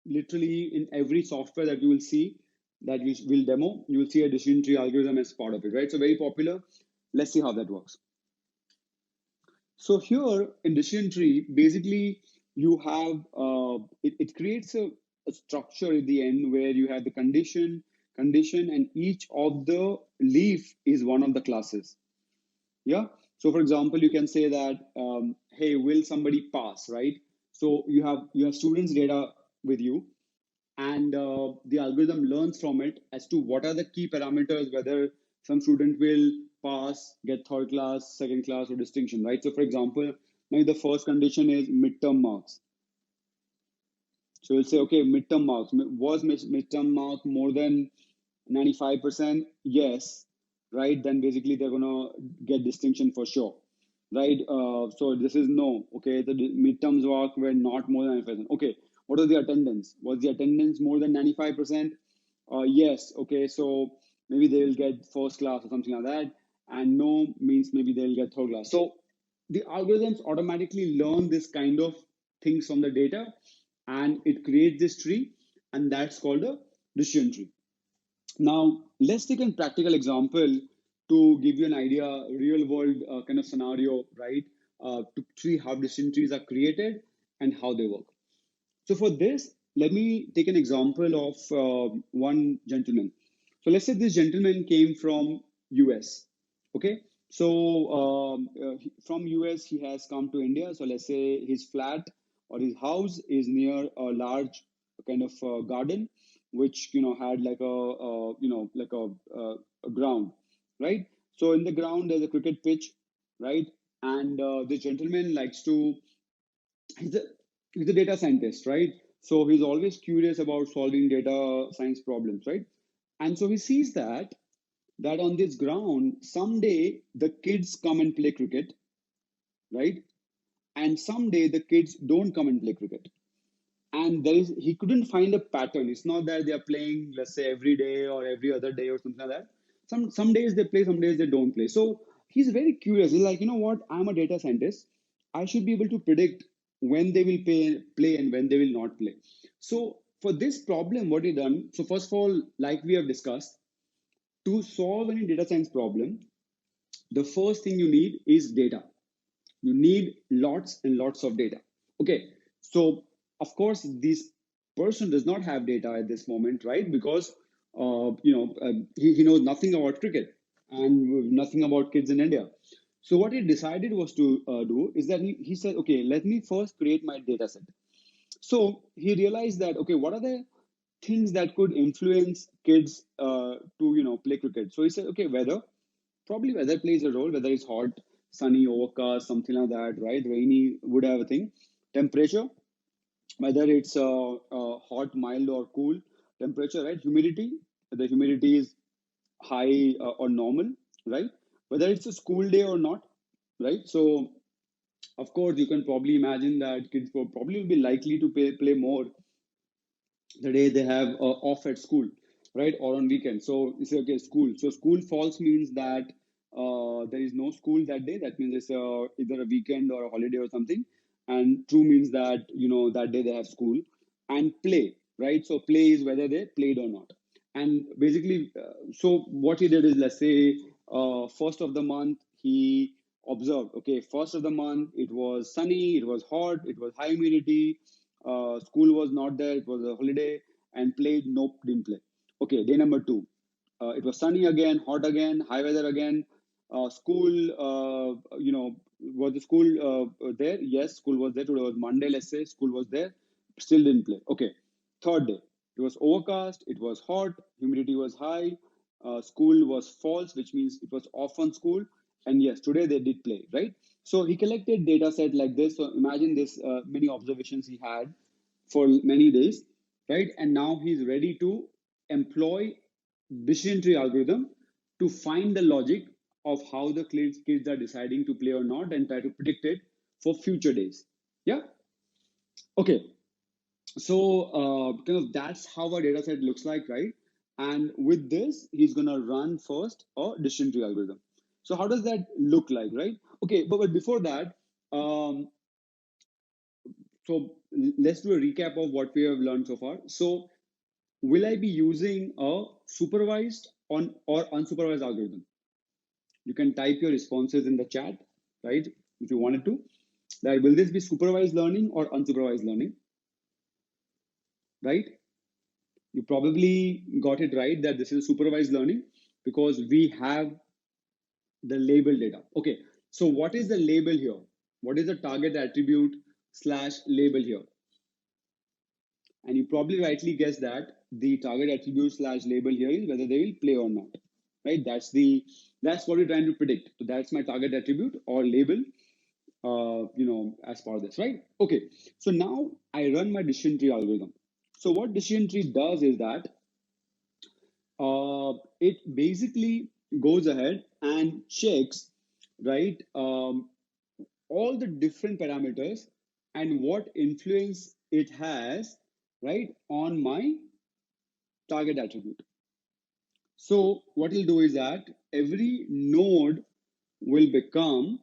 literally in every software that you will see that we will demo, you will see a decision tree algorithm as part of it, right? So very popular. Let's see how that works. So here in decision tree, basically you have it creates a structure at the end where you have the condition, and each of the leaf is one of the classes. Yeah. So for example, you can say that, hey, will somebody pass, right? So you have students' data with you, and the algorithm learns from it as to what are the key parameters, whether some student will pass, get third class, second class, or distinction, right? So for example, maybe the first condition is midterm marks. So you'll say, okay, midterm marks. Was midterm mark more than 95%? Yes, right? Then basically they're gonna get distinction for sure, right? So this is no. Okay, the midterms mark were not more than 95%. Okay, what was the attendance? Was the attendance more than 95%? Yes. Okay, so maybe they will get first class or something like that. And no means maybe they'll get third class. So the algorithms automatically learn this kind of things from the data, and it creates this tree, and that's called a decision tree. Now let's take a practical example to give you an idea, real world kind of scenario, right? To see how decision trees are created and how they work. So for this, let me take an example of one gentleman. So let's say this gentleman came from US. Okay, so from US he has come to India. So let's say his flat or his house is near a large kind of garden, which had like a ground, right? So in the ground there's a cricket pitch, right? And the gentleman likes to he's a he's a data scientist, right? So he's always curious about solving data science problems, right? And so he sees that on this ground, someday the kids come and play cricket, right? And someday the kids don't come and play cricket. And he couldn't find a pattern. It's not that they are playing, let's say, every day or every other day or something like that. Some days they play, some days they don't play. So he's very curious. He's like, you know what? I'm a data scientist. I should be able to predict when they will play and when they will not play. So for this problem, what he done? So first of all, like we have discussed, to solve any data science problem, the first thing you need is data. You need lots and lots of data. Okay, so of course this person does not have data at this moment, right? Because he knows nothing about cricket and nothing about kids in India. So what he decided was to do is that he said, okay, let me first create my data set. So he realized that, okay, what are the things that could influence kids to play cricket? So he said, okay, weather. Probably weather plays a role, whether it's hot, sunny, overcast, something like that, right? Rainy would have a thing. Temperature, whether it's hot, mild, or cool. Temperature, right? Humidity, the humidity is high or normal, right? Whether it's a school day or not, right? So, of course, you can probably imagine that kids will probably be likely to play more the day they have off at school, right, or on weekends. So you say, okay, school. So school false means that there is no school that day. That means it's either a weekend or a holiday or something. And true means that that day they have school. And play, right? So play is whether they played or not. And basically, so what he did is, let's say, first of the month he observed. Okay, first of the month it was sunny, it was hot, it was high humidity, school was not there, it was a holiday, and played, nope, didn't play. Okay, day number two. It was sunny again, hot again, high weather again. School, was the school there? Yes, school was there. Today was Monday, let's say, school was there, still didn't play. Okay, third day. It was overcast, it was hot, humidity was high, school was false, which means it was off on school. And yes, today they did play, right? So he collected data set like this. So imagine this many observations he had for many days, right? And now he's ready to employ decision tree algorithm to find the logic of how the kids are deciding to play or not and try to predict it for future days. Yeah. Okay. So kind of that's how our data set looks like, right? And with this, he's gonna run first a decision tree algorithm. So how does that look like, right? Okay, but before that, um, so let's do a recap of what we have learned so far. So will I be using a supervised on or unsupervised algorithm? You can type your responses in the chat, right? If you wanted to. That will this be supervised learning or unsupervised learning, right? You probably got it right that this is supervised learning because we have the label data. Okay, so what is the label here? What is the target attribute slash label here? And you probably rightly guessed that the target attribute slash label here is whether they will play or not, right? That's what we're trying to predict. So that's my target attribute or label, as part of this, right? Okay, so now I run my decision tree algorithm. So what decision tree does is that it basically goes ahead and checks, right, all the different parameters and what influence it has, right, on my target attribute. So what it'll do is that every node will become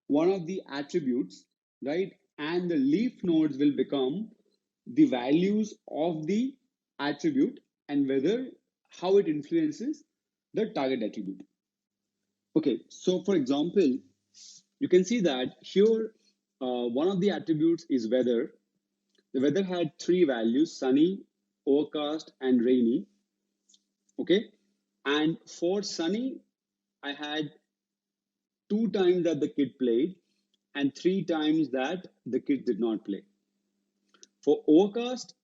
one of the attributes, right, and the leaf nodes will become the values of the attribute and whether how it influences the target attribute. Okay, so for example, you can see that here one of the attributes is weather. The weather had three values: sunny, overcast, and rainy. Okay, and for sunny, I had 2 times that the kid played and 3 times that the kid did not play. For overcast,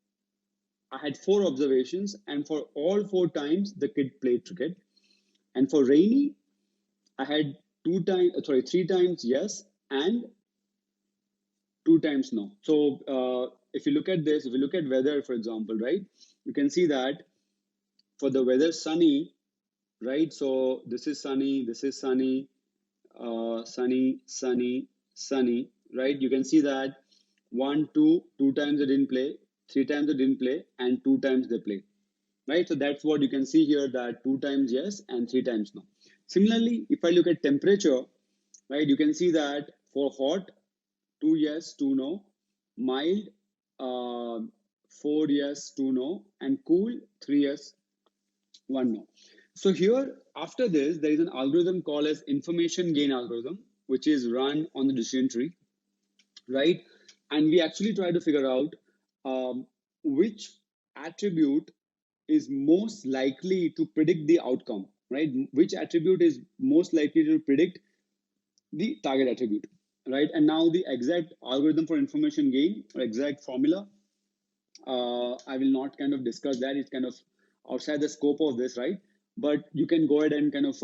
I had 4 observations, and for all 4 times the kid played cricket. And for rainy, I had 3 times yes and 2 times no. So if you look at this, if you look at weather, for example, right, you can see that for the weather sunny, right? So this is sunny, sunny, sunny, sunny, right? You can see that 2 times they didn't play, 3 times they didn't play, and 2 times they played, right? So that's what you can see here, that 2 times yes and 3 times no. Similarly, if I look at temperature, right, you can see that for hot, 2 yes, 2 no, mild, uh, 4 yes, 2 no, and cool, 3 yes, 1 no. So here, after this, there is an algorithm called as information gain algorithm, which is run on the decision tree, right? And we actually try to figure out which attribute is most likely to predict the outcome, right? Which attribute is most likely to predict the target attribute, right? And now the exact algorithm for information gain or exact formula, I will not kind of discuss that. It's kind of outside the scope of this, right? But you can go ahead and kind of,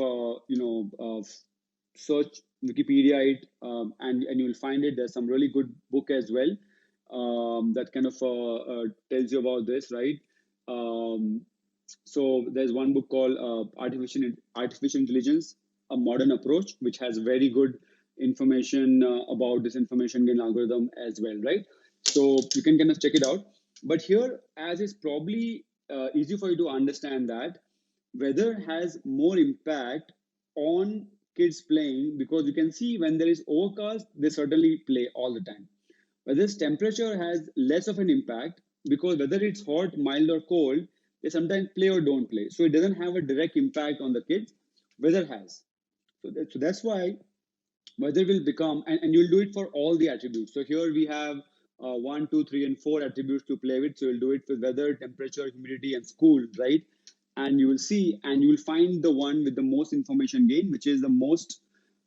search Wikipedia it, and you will find it. There's some really good book as well that kind of tells you about this, right? Um, so there's one book called Artificial Intelligence: A Modern Approach, which has very good information about this information gain algorithm as well, right? So you can kind of check it out. But here, as is probably easy for you to understand that weather has more impact on kids playing, because you can see when there is overcast, they certainly play all the time. Whereas temperature has less of an impact, because whether it's hot, mild, or cold, they sometimes play or don't play. So it doesn't have a direct impact on the kids. Weather has. So that's why weather will become, and you'll do it for all the attributes. So here we have 1, 2, 3, and 4 attributes to play with. So you'll do it with weather, temperature, humidity, and school, right? And you will see, and you will find the one with the most information gain, which is the most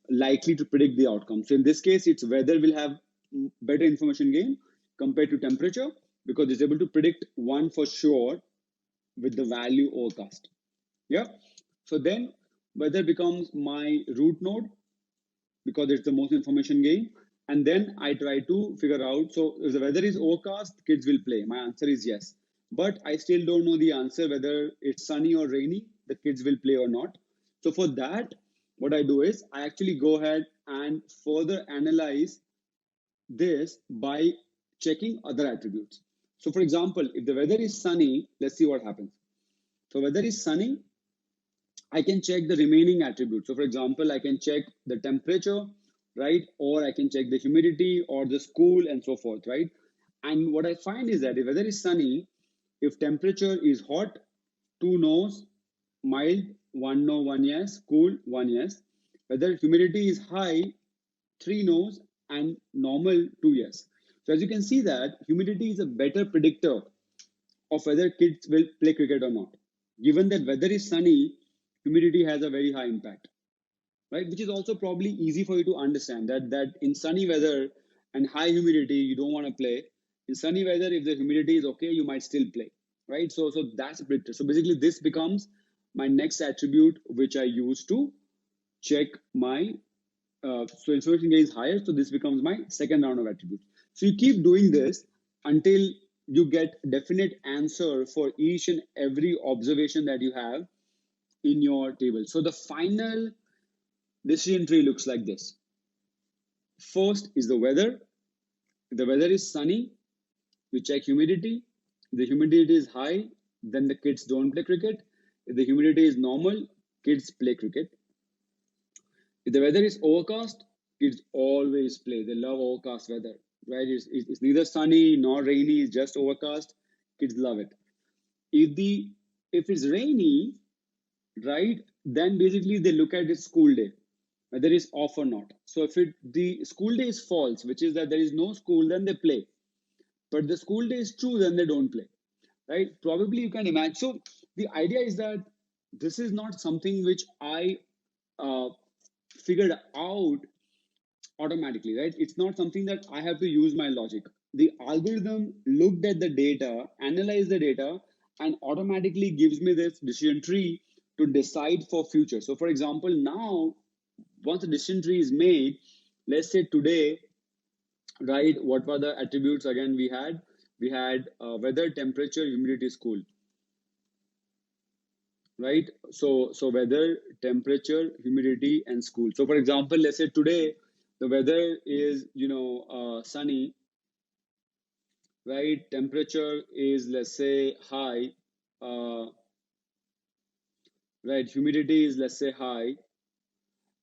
likely to predict the outcome. So in this case, it's weather will have better information gain compared to temperature, because it's able to predict one for sure with the value overcast. Yeah. So then weather becomes my root node because it's the most information gain. And then I try to figure out, so if the weather is overcast, kids will play. My answer is yes. But I still don't know the answer whether it's sunny or rainy, the kids will play or not. So for that, what I do is I actually go ahead and further analyze this by checking other attributes. So, for example, if the weather is sunny, let's see what happens. So, weather is sunny, I can check the remaining attributes. So, for example, I can check the temperature, right? Or I can check the humidity or the school and so forth, right? And what I find is that if weather is sunny, if temperature is hot, two no's, mild, one no, one yes, cool, one yes. Whether humidity is high, three no's, and normal, two yes. So as you can see that humidity is a better predictor of whether kids will play cricket or not. Given that weather is sunny, humidity has a very high impact, right? Which is also probably easy for you to understand that in sunny weather and high humidity, you don't want to play. In sunny weather, if the humidity is okay, you might still play, right? So that's a predictor. So basically, this becomes my next attribute, which I use to check my so information gain is higher. So this becomes my second round of attributes. So you keep doing this until you get definite answer for each and every observation that you have in your table. So the final decision tree looks like this. First is the weather. If the weather is sunny, you check humidity. If the humidity is high, then the kids don't play cricket. If the humidity is normal, kids play cricket. If the weather is overcast, kids always play. They love overcast weather, right? It's neither sunny nor rainy, it's just overcast. Kids love it. If the if it's rainy, right, then basically they look at the school day, whether it's off or not. So if the school day is false, which is that there is no school, then they play. But the school day is true, then they don't play, right? Probably you can imagine. So the idea is that this is not something which I uh, figured out automatically, right? It's not something that I have to use my logic. The algorithm looked at the data, analyzed the data, and automatically gives me this decision tree to decide for future. So, for example, now once the decision tree is made, let's say today, right? What were the attributes again we had? We had weather, temperature, humidity, school, right? So weather, temperature, humidity, and school. So for example, let's say today the weather is sunny, right? Temperature is, let's say, high, uh, right? Humidity is, let's say, high,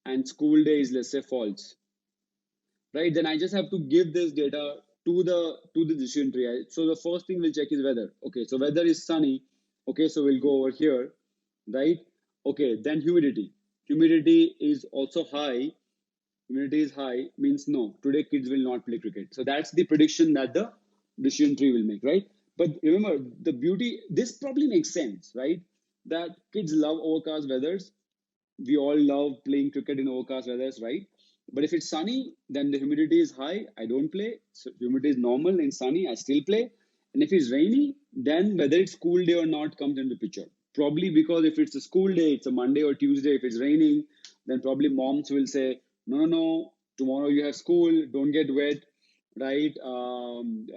and school day is, let's say, false, right? Then I just have to give this data to the decision tree. So the first thing we'll check is weather. Okay, so weather is sunny. Okay, so we'll go over here, right? Okay, then humidity. Humidity is also high. Humidity is high means no, today kids will not play cricket. So that's the prediction that the decision tree will make, right? But remember, the beauty, this probably makes sense, right? That kids love overcast weathers. We all love playing cricket in overcast weathers, right? But if it's sunny, then the humidity is high. I don't play. So humidity is normal and sunny. I still play. And if it's rainy, then whether it's school day or not comes into picture. Probably because if it's a school day, it's a Monday or Tuesday. If it's raining, then probably moms will say, no, no, no. Tomorrow you have school. Don't get wet, right?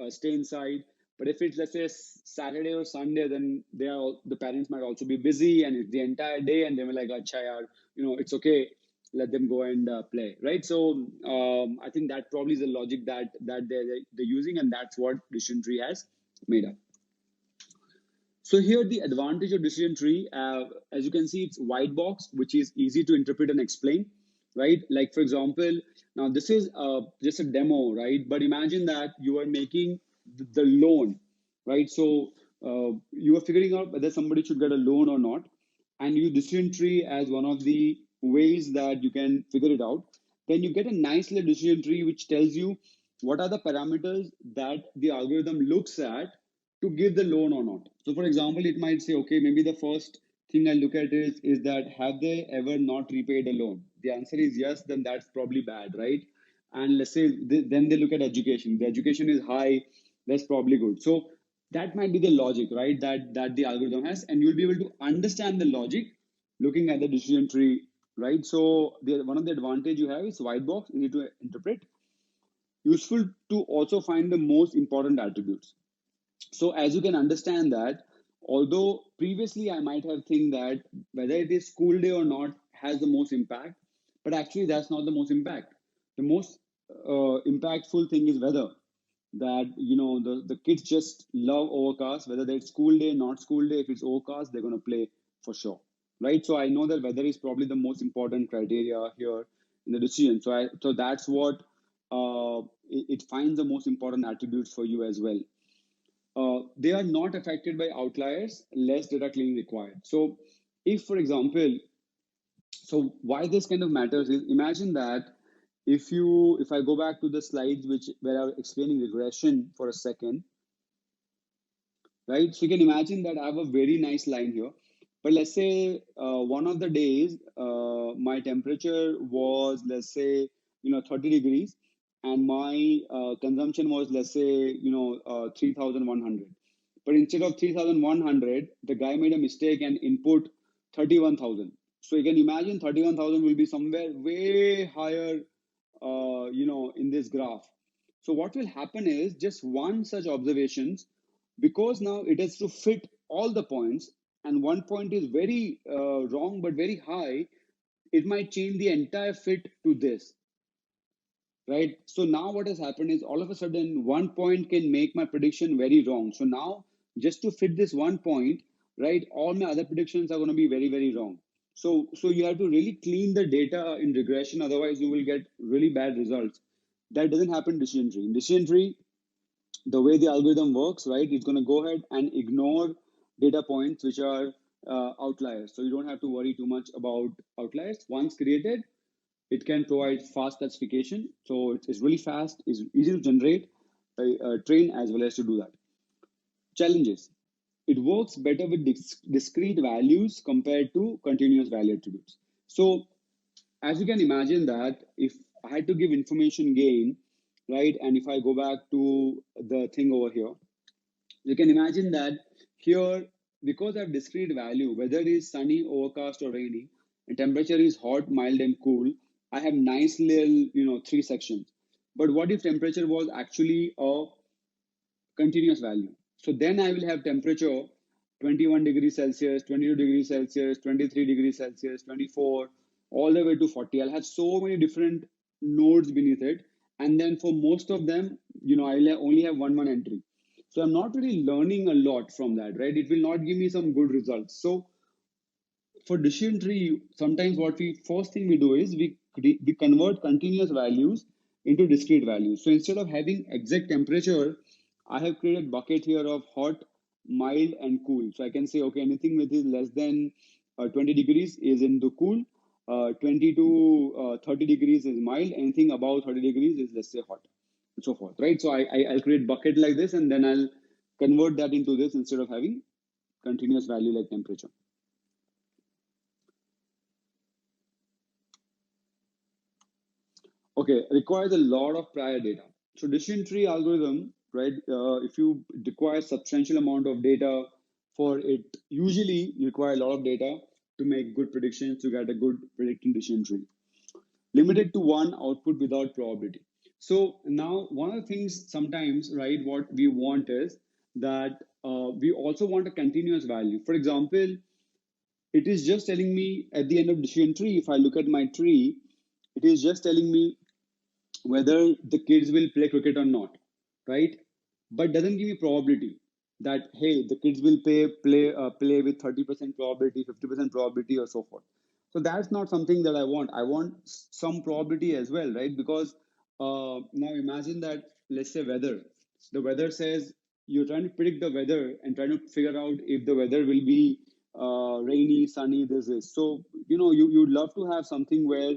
Stay inside. But if it's, let's say, Saturday or Sunday, then the parents might also be busy and it's the entire day, and they were like, "Acha yaar, it's okay. Let them go and play," right? So I think that probably is the logic that they're using, and that's what decision tree has made up. So here the advantage of decision tree, as you can see, it's white box, which is easy to interpret and explain, right? Like for example, now this is just a demo, right? But imagine that you are making the loan, right? So you are figuring out whether somebody should get a loan or not, and you decision tree as one of the ways that you can figure it out. Then you get a nice little decision tree which tells you what are the parameters that the algorithm looks at to give the loan or not. So, for example, it might say, okay, maybe the first thing I look at is that have they ever not repaid a loan? The answer is yes, then that's probably bad, right? And let's say then they look at education. The education is high, that's probably good. So that might be the logic, right? That the algorithm has, and you'll be able to understand the logic looking at the decision tree, right? So one of the advantage you have is white box, easy to interpret, useful to also find the most important attributes. So as you can understand that, although previously I might have think that whether it is school day or not has the most impact, but actually that's not the most impact. The most impactful thing is weather. That the kids just love overcast, whether it's school day, not school day. If it's overcast, they're going to play for sure, right? So I know that weather is probably the most important criteria here in the decision. So that's what it finds the most important attributes for you as well. They are not affected by outliers, less data cleaning required. So if, for example, so why this kind of matters is, imagine that if I go back to the slides which where I was explaining regression for a second, right? So you can imagine that I have a very nice line here. But let's say one of the days my temperature was, let's say, 30 degrees, and my consumption was, let's say, 3,100. But instead of 3,100, the guy made a mistake and input 31,000. So you can imagine 31,000 will be somewhere way higher, in this graph. So what will happen is, just one such observations, because now it has to fit all the points, and one point is very wrong but very high, it might change the entire fit to this, right? So now what has happened is, all of a sudden one point can make my prediction very wrong. So now, just to fit this one point, right, all my other predictions are going to be very, very wrong. So you have to really clean the data in regression, otherwise you will get really bad results. That doesn't happen in decision tree. In decision tree, the way the algorithm works, right, it's going to go ahead and ignore data points which are outliers. So you don't have to worry too much about outliers. Once created, it can provide fast classification. So it's really fast, it's easy to generate, train, as well as to do that. Challenges. It works better with discrete values compared to continuous value attributes. So as you can imagine that if I had to give information gain, right, and if I go back to the thing over here, you can imagine that here, because I have discrete value, whether it is sunny, overcast, or rainy, and temperature is hot, mild, and cool, I have nice little, three sections. But what if temperature was actually a continuous value? So then I will have temperature 21 degrees Celsius, 22 degrees Celsius, 23 degrees Celsius, 24, all the way to 40. I'll have so many different nodes beneath it. And then for most of them, I'll only have one entry. So I'm not really learning a lot from that, right? It will not give me some good results. So for decision tree, sometimes what we first thing we do is we convert continuous values into discrete values. So instead of having exact temperature, I have created bucket here of hot, mild, and cool. So I can say, okay, anything which is less than 20 degrees is into cool, 20 to 30 degrees is mild, anything above 30 degrees is, let's say, hot, and so forth, right? So I'll create bucket like this, and then I'll convert that into this instead of having continuous value like temperature. Okay, requires a lot of prior data. So decision tree algorithm, right? If you require substantial amount of data for it, usually you require a lot of data to make good predictions to get a good predicting decision tree. Limited to one output without probability. So now one of the things sometimes, right, what we want is that we also want a continuous value. For example, it is just telling me at the end of decision tree, if I look at my tree, it is just telling me whether the kids will play cricket or not, right? But doesn't give me probability that, hey, the kids will play with 30% probability, 50% probability, or so forth. So that's not something that I want. I want some probability as well, right? Because now imagine that, let's say, weather. The weather says you're trying to predict the weather and trying to figure out if the weather will be rainy, sunny, this is. So, you'd love to have something where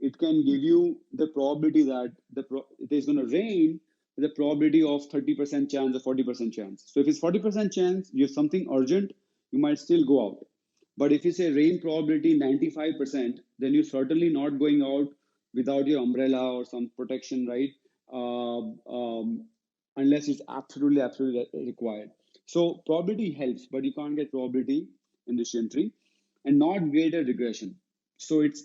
it can give you the probability that it is going to rain, the probability of 30% chance or 40% chance. So if it's 40% chance, you have something urgent, you might still go out. But if you say rain probability 95%, then you're certainly not going out without your umbrella or some protection, right? Unless it's absolutely, absolutely required. So probability helps, but you can't get probability in this entry, and not greater regression. So it's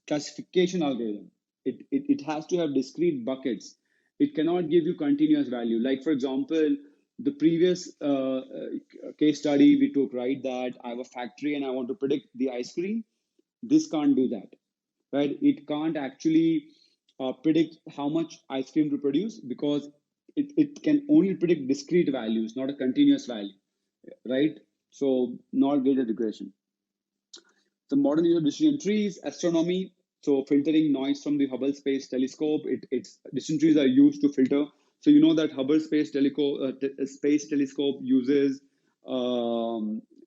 classification algorithm. It has to have discrete buckets. It cannot give you continuous value. Like, for example, the previous case study we took, right? That I have a factory and I want to predict the ice cream. This can't do that, right? It can't actually predict how much ice cream to produce, because it can only predict discrete values, not a continuous value, right? So not data regression. The modern use of decision trees, astronomy, so filtering noise from the Hubble Space Telescope. It's decision trees are used to filter. So you know that Hubble Space Telescope uses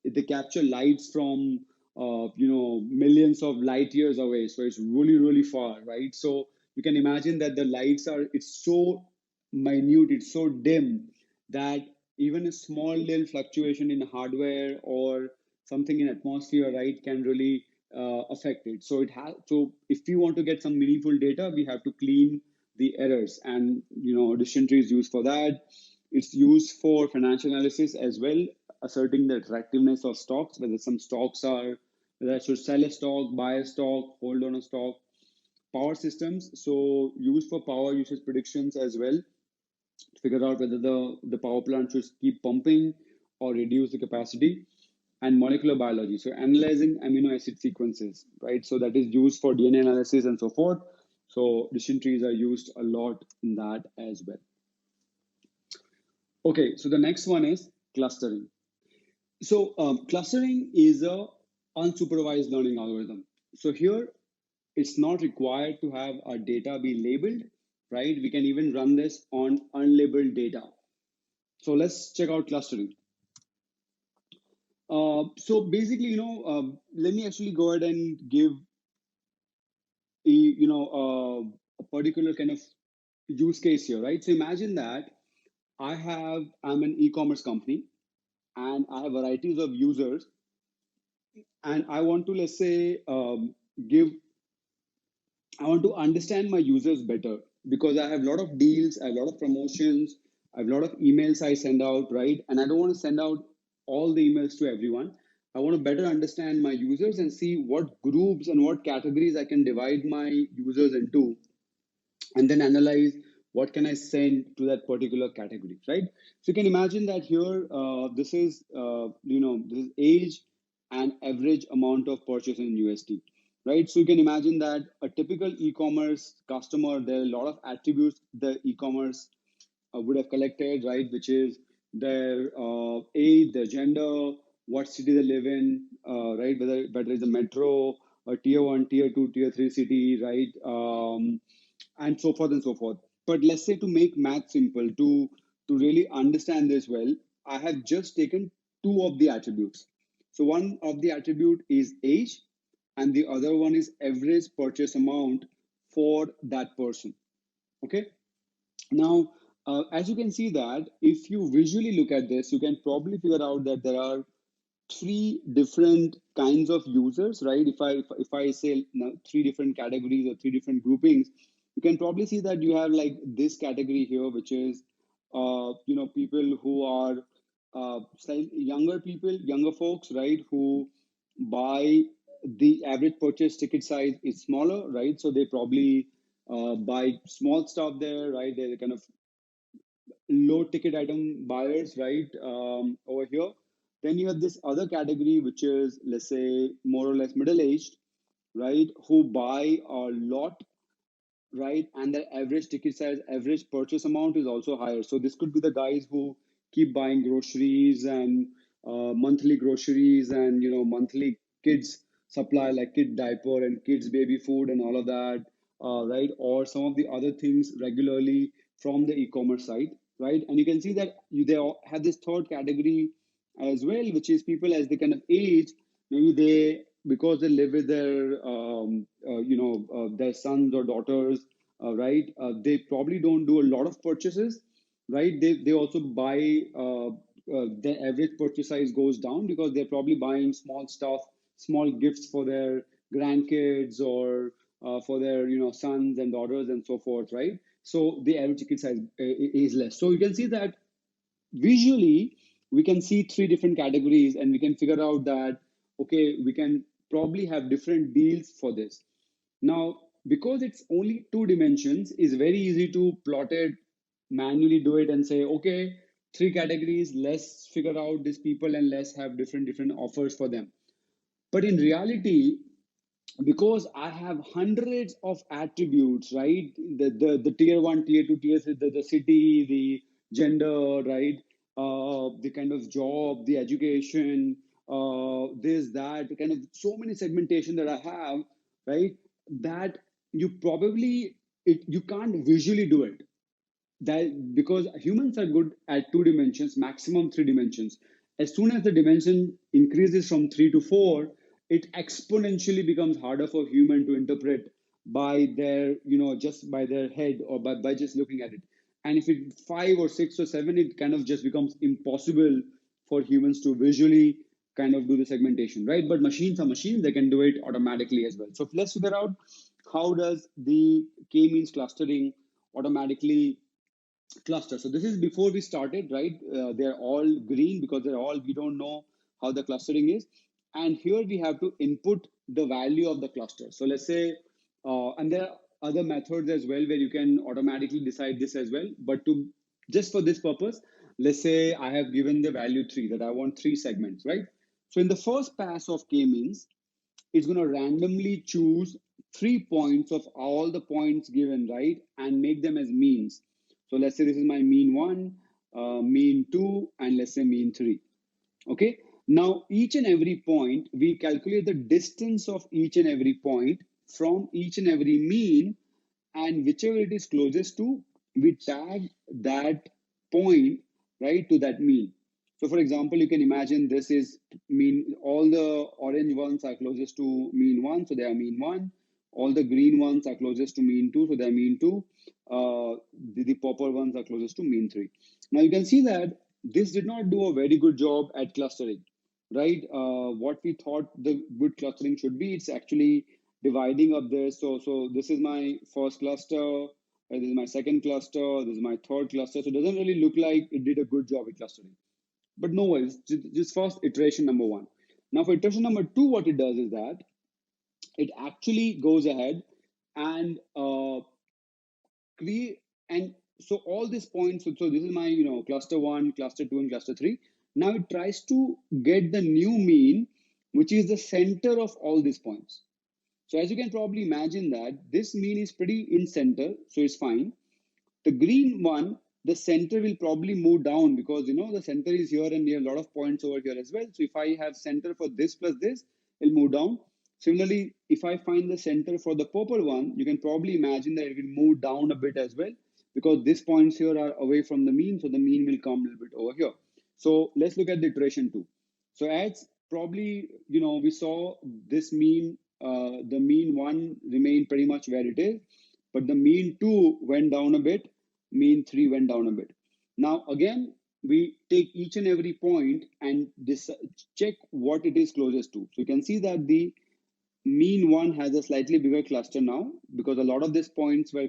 they capture lights from millions of light years away. So it's really far, right? So you can imagine that the lights are it's so minute, it's so dim that even a small little fluctuation in hardware or something in atmosphere, right, can really affect it. So it has. So if we want to get some meaningful data, we have to clean the errors, and decision tree is used for that. It's used for financial analysis as well, asserting the attractiveness of stocks, whether some stocks are whether I should sell a stock, buy a stock, hold on a stock. Power systems, so used for power usage predictions as well, to figure out whether the power plant should keep pumping or reduce the capacity. And molecular biology, so analyzing amino acid sequences, right? So that is used for DNA analysis and so forth. So decision trees are used a lot in that as well. Okay, so the next one is clustering. So clustering is a unsupervised learning algorithm. So here it's not required to have our data be labeled, right? We can even run this on unlabeled data. So let's check out clustering. So basically, let me actually go ahead and give a particular kind of use case here, right? So imagine that I'm an e-commerce company and I have varieties of users, and I want to, let's say, give I want to understand my users better, because I have a lot of deals, I have a lot of promotions, I have a lot of emails I send out, right? And I don't want to send out all the emails to everyone. I want to better understand my users and see what groups and what categories I can divide my users into, and then analyze what can I send to that particular category, right? So you can imagine that here, this is age and average amount of purchase in USD, right? So you can imagine that a typical e-commerce customer, there are a lot of attributes the e-commerce would have collected, right? Which is their age, their gender, what city they live in, right? Whether it's a metro, a tier one, tier two, tier three city, right? And so forth and so forth. But let's say, to make math simple, to really understand this well, I have just taken two of the attributes. So one of the attribute is age, and the other one is average purchase amount for that person. Okay. Now, as you can see that if you visually look at this, you can probably figure out that there are three different kinds of users, right? If I say, three different categories or three different groupings, you can probably see that you have like this category here, which is people who are younger people, younger folks, right? Who buy the average purchase ticket size is smaller, right? So they probably buy small stuff there, right? They're kind of low ticket item buyers, right? Over here. Then you have this other category, which is, let's say, more or less middle aged, right? Who buy a lot, right? And their average ticket size, average purchase amount is also higher. So this could be the guys who keep buying groceries and monthly groceries and monthly kids supply, like kid diaper and kids baby food and all of that, right? Or some of the other things regularly from the e-commerce site, right? And you can see that they all have this third category as well, which is people as they kind of age, maybe they, because they live with their sons or daughters, right? They probably don't do a lot of purchases, right? They also buy. Their average purchase size goes down because they're probably buying small stuff, small gifts for their grandkids or for their sons and daughters and so forth, right? So the average ticket size is less. So you can see that visually we can see three different categories, and we can figure out that, okay, we can probably have different deals for this. Now, because it's only two dimensions, it's very easy to plot it, manually do it and say, okay, three categories, let's figure out these people and let's have different offers for them. But in reality, because I have hundreds of attributes, right? The tier one, tier two, tier three, the city, the gender, right? The kind of job, the education, this, that, kind of so many segmentation that I have, right? That you probably you can't visually do it, that because humans are good at two dimensions, maximum three dimensions. As soon as the dimension increases from three to four, it exponentially becomes harder for human to interpret by their, just by their head, or by just looking at it. And if it five or six or seven, it kind of just becomes impossible for humans to visually kind of do the segmentation, right? But machines are machines, they can do it automatically as well. So let's figure out how does the k-means clustering automatically cluster. So this is before we started, right? They're all green because they're all, we don't know how the clustering is. And here we have to input the value of the cluster. So let's say, and there are other methods as well where you can automatically decide this as well. But to just for this purpose, let's say I have given the value three, that I want three segments, right? So in the first pass of k-means, it's going to randomly choose 3 points of all the points given, right? And make them as means. So let's say this is my mean one, mean two, and let's say mean three. Okay. Now, each and every point, we calculate the distance of each and every point from each and every mean, and whichever it is closest to, we tag that point, right, to that mean. So, for example, you can imagine this is mean, all the orange ones are closest to mean one, so they are mean one. All the green ones are closest to mean two, so they are mean two. The purple ones are closest to mean three. Now, you can see that this did not do a very good job at clustering, right? What we thought the good clustering should be, it's actually dividing up this. So this is my first cluster, this is my second cluster, this is my third cluster. So it doesn't really look like it did a good job at clustering. But no worries, just first iteration number one. Now for iteration number two, what it does is that it actually goes ahead and create, and so all these points, so this is my, cluster one, cluster two, and cluster three. Now it tries to get the new mean, which is the center of all these points. So as you can probably imagine that this mean is pretty in center, so it's fine. The green one, the center will probably move down because the center is here and there are a lot of points over here as well. So if I have center for this plus this, it'll move down. Similarly, if I find the center for the purple one, you can probably imagine that it will move down a bit as well because these points here are away from the mean, so the mean will come a little bit over here. So let's look at the iteration two. So as probably we saw this mean, the mean one remained pretty much where it is, but the mean two went down a bit, mean three went down a bit. Now again, we take each and every point and this check what it is closest to. So you can see that the mean one has a slightly bigger cluster now because a lot of these points were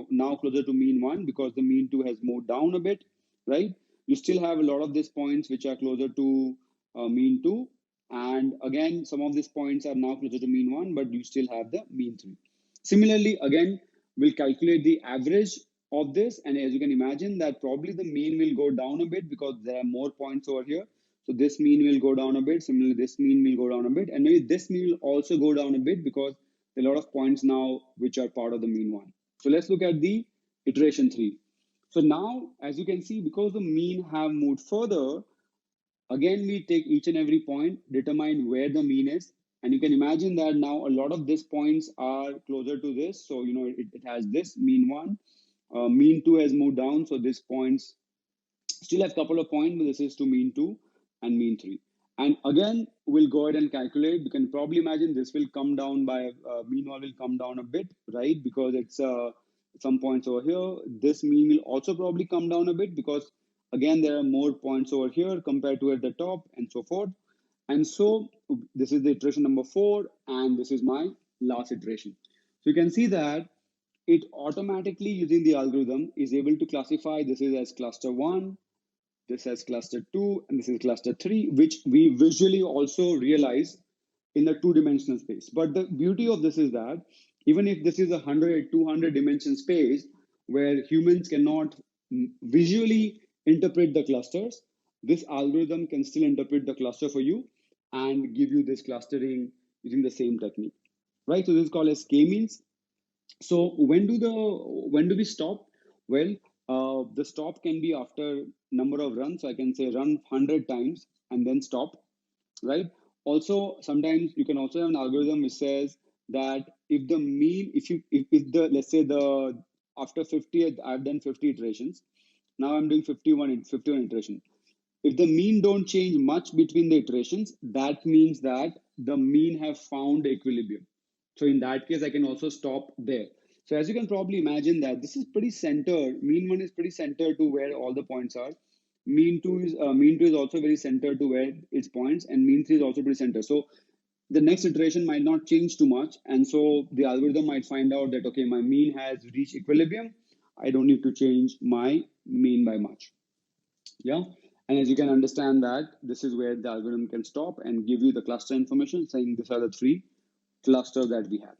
now closer to mean one because the mean two has moved down a bit, right? You still have a lot of these points which are closer to mean two, and again some of these points are now closer to mean one, but you still have the mean three. Similarly, again, we'll calculate the average of this, and as you can imagine that probably the mean will go down a bit because there are more points over here. So this mean will go down a bit. Similarly, this mean will go down a bit. And maybe this mean will also go down a bit because there are a lot of points now which are part of the mean one. So let's look at the iteration three. So now, as you can see, because the mean have moved further, again, we take each and every point, determine where the mean is. And you can imagine that now a lot of these points are closer to this. So, it has this mean one. Mean two has moved down. So these points still have a couple of points, but this is to mean two and mean three. And again, we'll go ahead and calculate. You can probably imagine this will come down by, mean one will come down a bit, right? Because it's some points over here. This mean will also probably come down a bit because again, there are more points over here compared to at the top and so forth. And so this is the iteration number four, and this is my last iteration. So you can see that it automatically using the algorithm is able to classify this is as cluster one, this has cluster 2, and this is cluster 3, which we visually also realize in the two-dimensional space. But the beauty of this is that even if this is a 100, 200 dimension space where humans cannot visually interpret the clusters, this algorithm can still interpret the cluster for you and give you this clustering using the same technique. right? So this is called as k-means. So when do we stop? Well, the stop can be after number of runs. So I can say run 100 times and then stop, right? Also, sometimes you can also have an algorithm which says that if the mean, if the let's say the after 50, I've done 50 iterations. Now I'm doing 51 iteration. If the mean don't change much between the iterations, that means that the mean have found equilibrium. So in that case, I can also stop there. So as you can probably imagine that this is pretty centered. Mean one is pretty centered to where all the points are. Mean two is also very centered to where its points, and mean three is also pretty centered. So the next iteration might not change too much, and so the algorithm might find out that okay, my mean has reached equilibrium. I don't need to change my mean by much. Yeah. And as you can understand that this is where the algorithm can stop and give you the cluster information saying these are the three clusters that we have.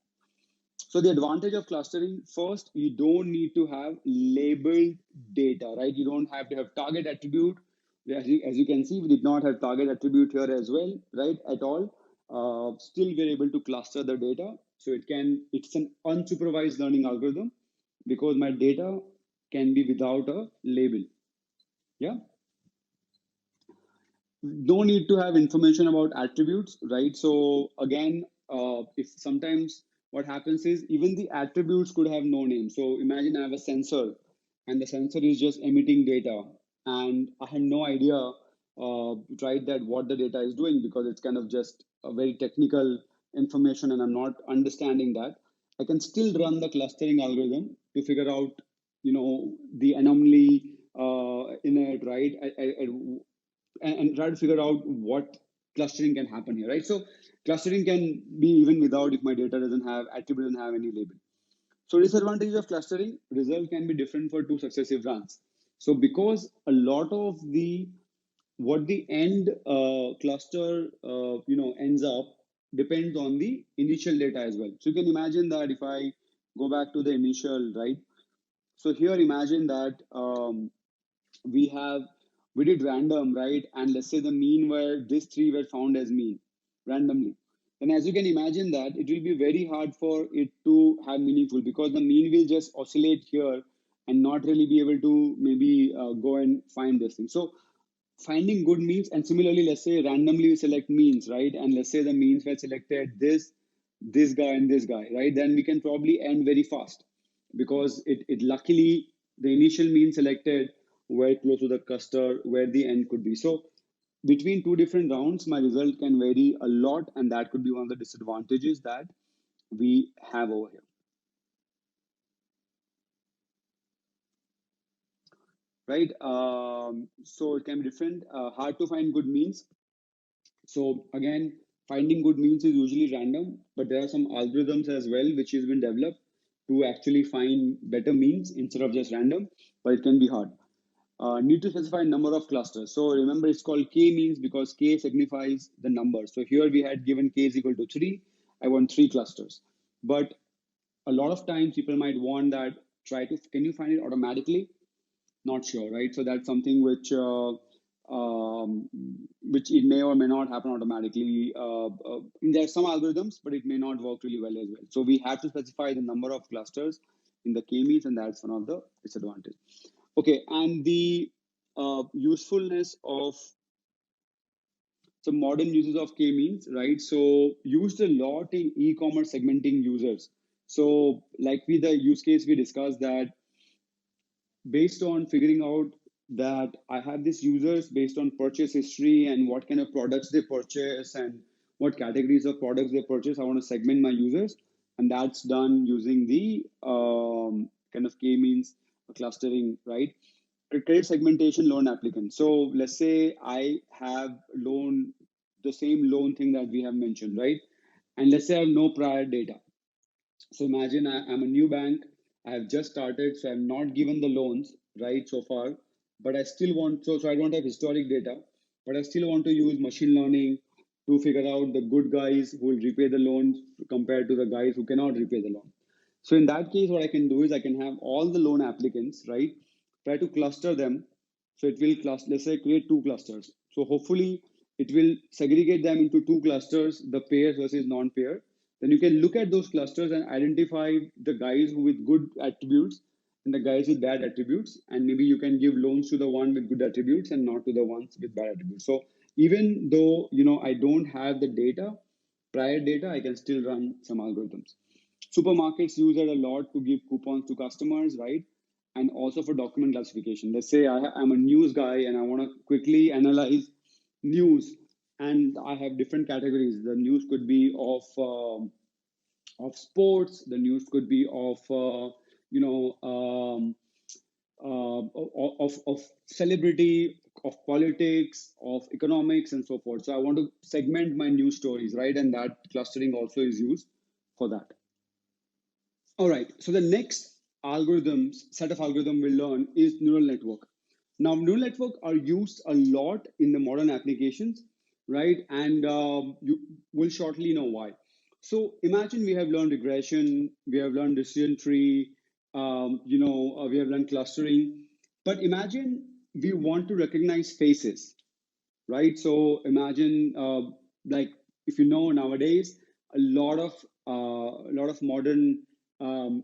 So the advantage of clustering, first, you don't need to have labeled data, right? You don't have to have target attribute. As you can see, we did not have target attribute here as well, right? At all. Still, we're able to cluster the data. So it's an unsupervised learning algorithm because my data can be without a label. Yeah. No need to have information about attributes, right? So again, if sometimes what happens is even the attributes could have no name. So imagine I have a sensor and the sensor is just emitting data and I have no idea, right, that what the data is doing because it's kind of just a very technical information and I'm not understanding that. I can still run the clustering algorithm to figure out, the anomaly in it, right? And try to figure out what clustering can happen here, right? So clustering can be even without if my data doesn't have attribute, doesn't have any label. So disadvantage of clustering, result can be different for two successive runs. So because a lot of the what the end cluster ends up depends on the initial data as well. So you can imagine that if I go back to the initial, right? So here imagine that we have we did random, right? And let's say the mean were these three were found as mean randomly. Then as you can imagine that it will be very hard for it to have meaningful because the mean will just oscillate here and not really be able to maybe go and find this thing. So finding good means, and similarly, let's say randomly we select means, right? And let's say the means were selected this guy and this guy, right? Then we can probably end very fast because it luckily the initial mean selected were close to the cluster where the end could be. So between two different rounds, my result can vary a lot, and that could be one of the disadvantages that we have over here, right? So it can be different. Hard to find good means. So again, finding good means is usually random, but there are some algorithms as well which has been developed to actually find better means instead of just random, but it can be hard. Need to specify number of clusters. So remember, it's called k-means because k signifies the number. So here we had given k is equal to 3. I want 3 clusters. But a lot of times people might want that, can you find it automatically? Not sure, right? So that's something which it may or may not happen automatically. There are some algorithms, but it may not work really well as well. So we have to specify the number of clusters in the k-means, and that's one of the disadvantages. Okay, and the usefulness of some modern uses of k-means, right? So used a lot in e-commerce segmenting users. So like the use case we discussed that based on figuring out that I have these users based on purchase history and what kind of products they purchase and what categories of products they purchase. I want to segment my users, and that's done using the kind of k-means clustering, right? Credit segmentation loan applicant. So let's say I have loan the same loan thing that we have mentioned, right? And let's say I have no prior data. So imagine I'm a new bank. I have just started, so I'm not given the loans right so far, but I still want so I don't have historic data, but I still want to use machine learning to figure out the good guys who will repay the loans compared to the guys who cannot repay the loan. So in that case, what I can do is I can have all the loan applicants, right? Try to cluster them. So it will cluster, let's say create two clusters. So hopefully it will segregate them into two clusters, the pairs versus non-pair, then you can look at those clusters and identify the guys who with good attributes and the guys with bad attributes, and maybe you can give loans to the one with good attributes and not to the ones with bad attributes. So even though I don't have the data, prior data, I can still run some algorithms. Supermarkets use it a lot to give coupons to customers, right? And also for document classification. Let's say I'm a news guy and I want to quickly analyze news, and I have different categories. The news could be of sports. The news could be of you know of celebrity, of politics, of economics, and so forth. So I want to segment my news stories, right? And that clustering also is used for that. All right. So the next set of algorithm we'll learn is neural network. Now, neural network are used a lot in the modern applications, right? And you will shortly know why. So imagine we have learned regression, we have learned decision tree, we have learned clustering. But imagine we want to recognize faces, right? So imagine, like, if you know nowadays, a lot of modern um,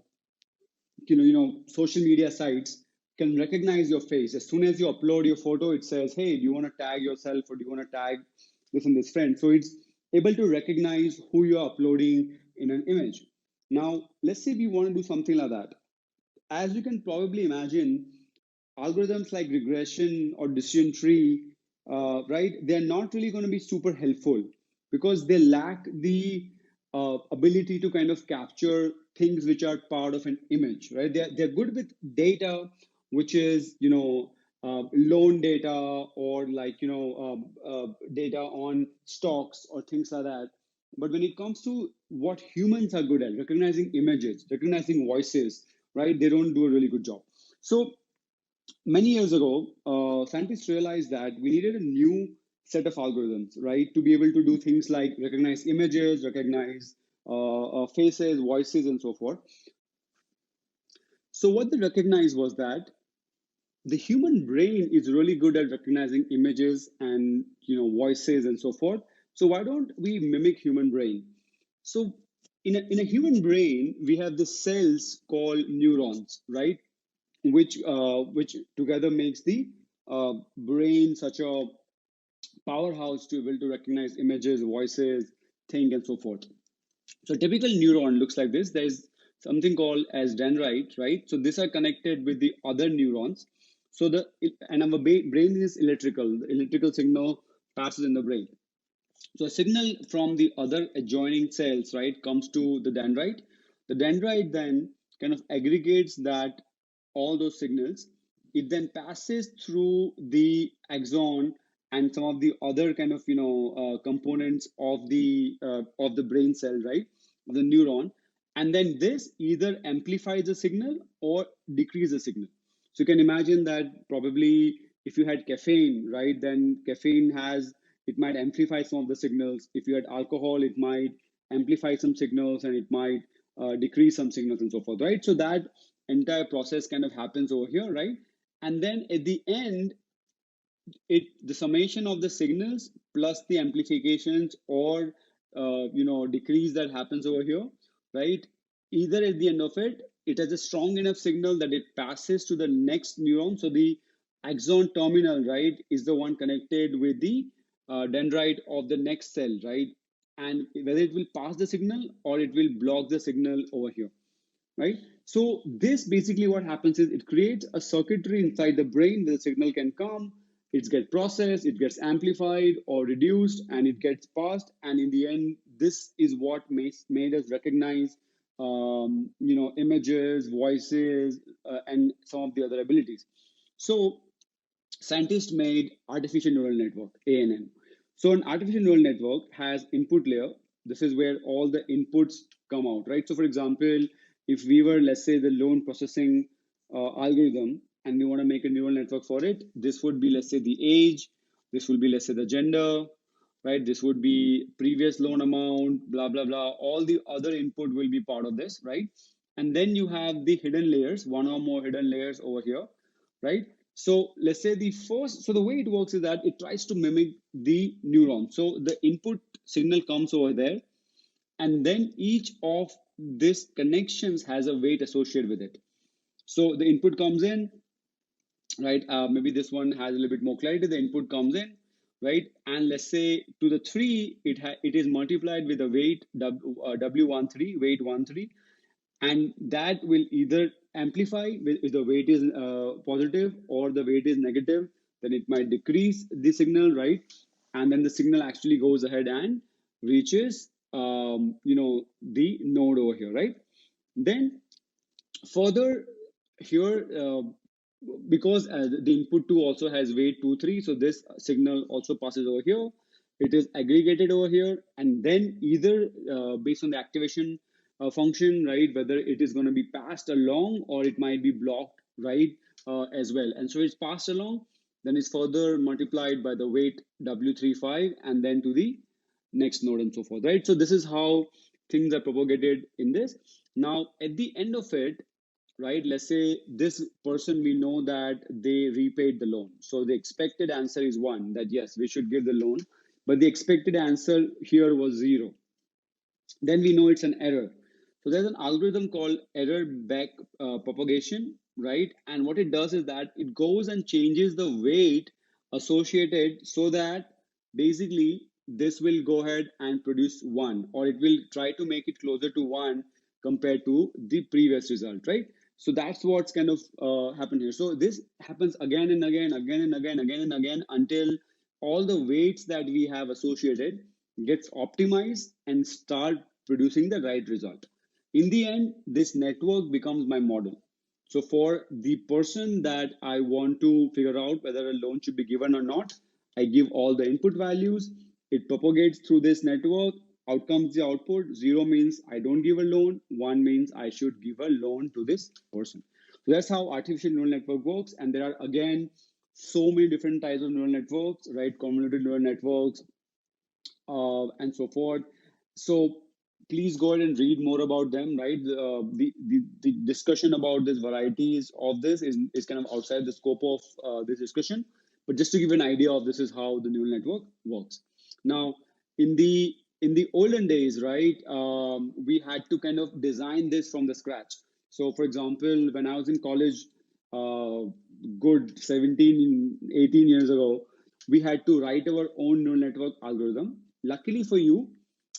social media sites can recognize your face. As soon as you upload your photo, it says, hey, do you want to tag yourself, or do you want to tag this and this friend? So it's able to recognize who you're uploading in an image. Now, let's say we want to do something like that. As you can probably imagine, algorithms like regression or decision tree, right? They're not really going to be super helpful because they lack the ability to kind of capture things which are part of an image, right? They're good with data, which is loan data, or like data on stocks or things like that. But when it comes to what humans are good at, recognizing images, recognizing voices, right? They don't do a really good job. So many years ago, scientists realized that we needed a new set of algorithms, right, to be able to do things like recognize images, recognize faces, voices, and so forth. So what they recognized was that the human brain is really good at recognizing images and voices and so forth. So why don't we mimic human brain? So in a human brain, we have the cells called neurons, right? Which together makes the brain such a powerhouse to be able to recognize images, voices, think, and so forth. So a typical neuron looks like this. There's something called as dendrite, right? So these are connected with the other neurons. So and our brain is electrical. The electrical signal passes in the brain. So a signal from the other adjoining cells, right, comes to the dendrite. The dendrite then kind of aggregates that all those signals. It then passes through the axon and some of the other kind of components of the brain cell, right, of the neuron, and then this either amplifies the signal or decreases the signal. So you can imagine that probably if you had caffeine, right, then caffeine has it might amplify some of the signals. If you had alcohol, it might amplify some signals and it might decrease some signals and so forth, right? So that entire process kind of happens over here, right? And then at the end, the summation of the signals plus the amplifications or decrease that happens over here, right? Either at the end of it, it has a strong enough signal that it passes to the next neuron. So the axon terminal, right, is the one connected with the dendrite of the next cell, right? And whether it will pass the signal or it will block the signal over here, right? So this basically what happens is it creates a circuitry inside the brain where the signal can come, it gets processed, it gets amplified or reduced, and it gets passed. And in the end, this is what made us recognize, images, voices, and some of the other abilities. So scientists made artificial neural network, ANN. So an artificial neural network has input layer. This is where all the inputs come out, right? So for example, if we were, let's say, the loan processing algorithm, and we want to make a neural network for it, this would be, let's say, the age, this will be, let's say, the gender, right? This would be previous loan amount, blah, blah, blah. All the other input will be part of this, right? And then you have the hidden layers, one or more hidden layers over here, right? So let's say so the way it works is that it tries to mimic the neuron. So the input signal comes over there. and then each of these connections has a weight associated with it. So the input comes in, right? Maybe this one has a little bit more clarity. The input comes in, right? And let's say to the three, it is multiplied with the weight W13, weight 13, and that will either amplify if the weight is positive or the weight is negative, then it might decrease the signal, right? And then the signal actually goes ahead and reaches the node over here, right? Then further here, because the input 2 also has weight 2 3, so this signal also passes over here. It is aggregated over here, and then either based on the activation function, right, whether it is going to be passed along or it might be blocked, right, as well. And so it's passed along, then it's further multiplied by the weight W35, and then to the next node and so forth, right? So this is how things are propagated in this. Now at the end of it, right, let's say this person, we know that they repaid the loan, so the expected answer is 1, that yes, we should give the loan, but the expected answer here was 0. Then we know it's an error. So there's an algorithm called error back propagation, right? And what it does is that it goes and changes the weight associated, so that basically this will go ahead and produce 1, or it will try to make it closer to 1 compared to the previous result, right? So that's what's kind of happened here. So this happens again and again, again and again, again and again, until all the weights that we have associated gets optimized and start producing the right result. In the end, this network becomes my model. So for the person that I want to figure out whether a loan should be given or not, I give all the input values. It propagates through this network. Out comes the output. 0 means I don't give a loan. 1 means I should give a loan to this person. So that's how artificial neural network works. And there are, again, so many different types of neural networks, right? Convolutional neural networks, and so forth. So please go ahead and read more about them, right? The discussion about these varieties of this is kind of outside the scope of this discussion. But just to give an idea of this is how the neural network works. Now, in the olden days, right, we had to kind of design this from the scratch. So, for example, when I was in college, good 17, 18 years ago, we had to write our own neural network algorithm. Luckily for you,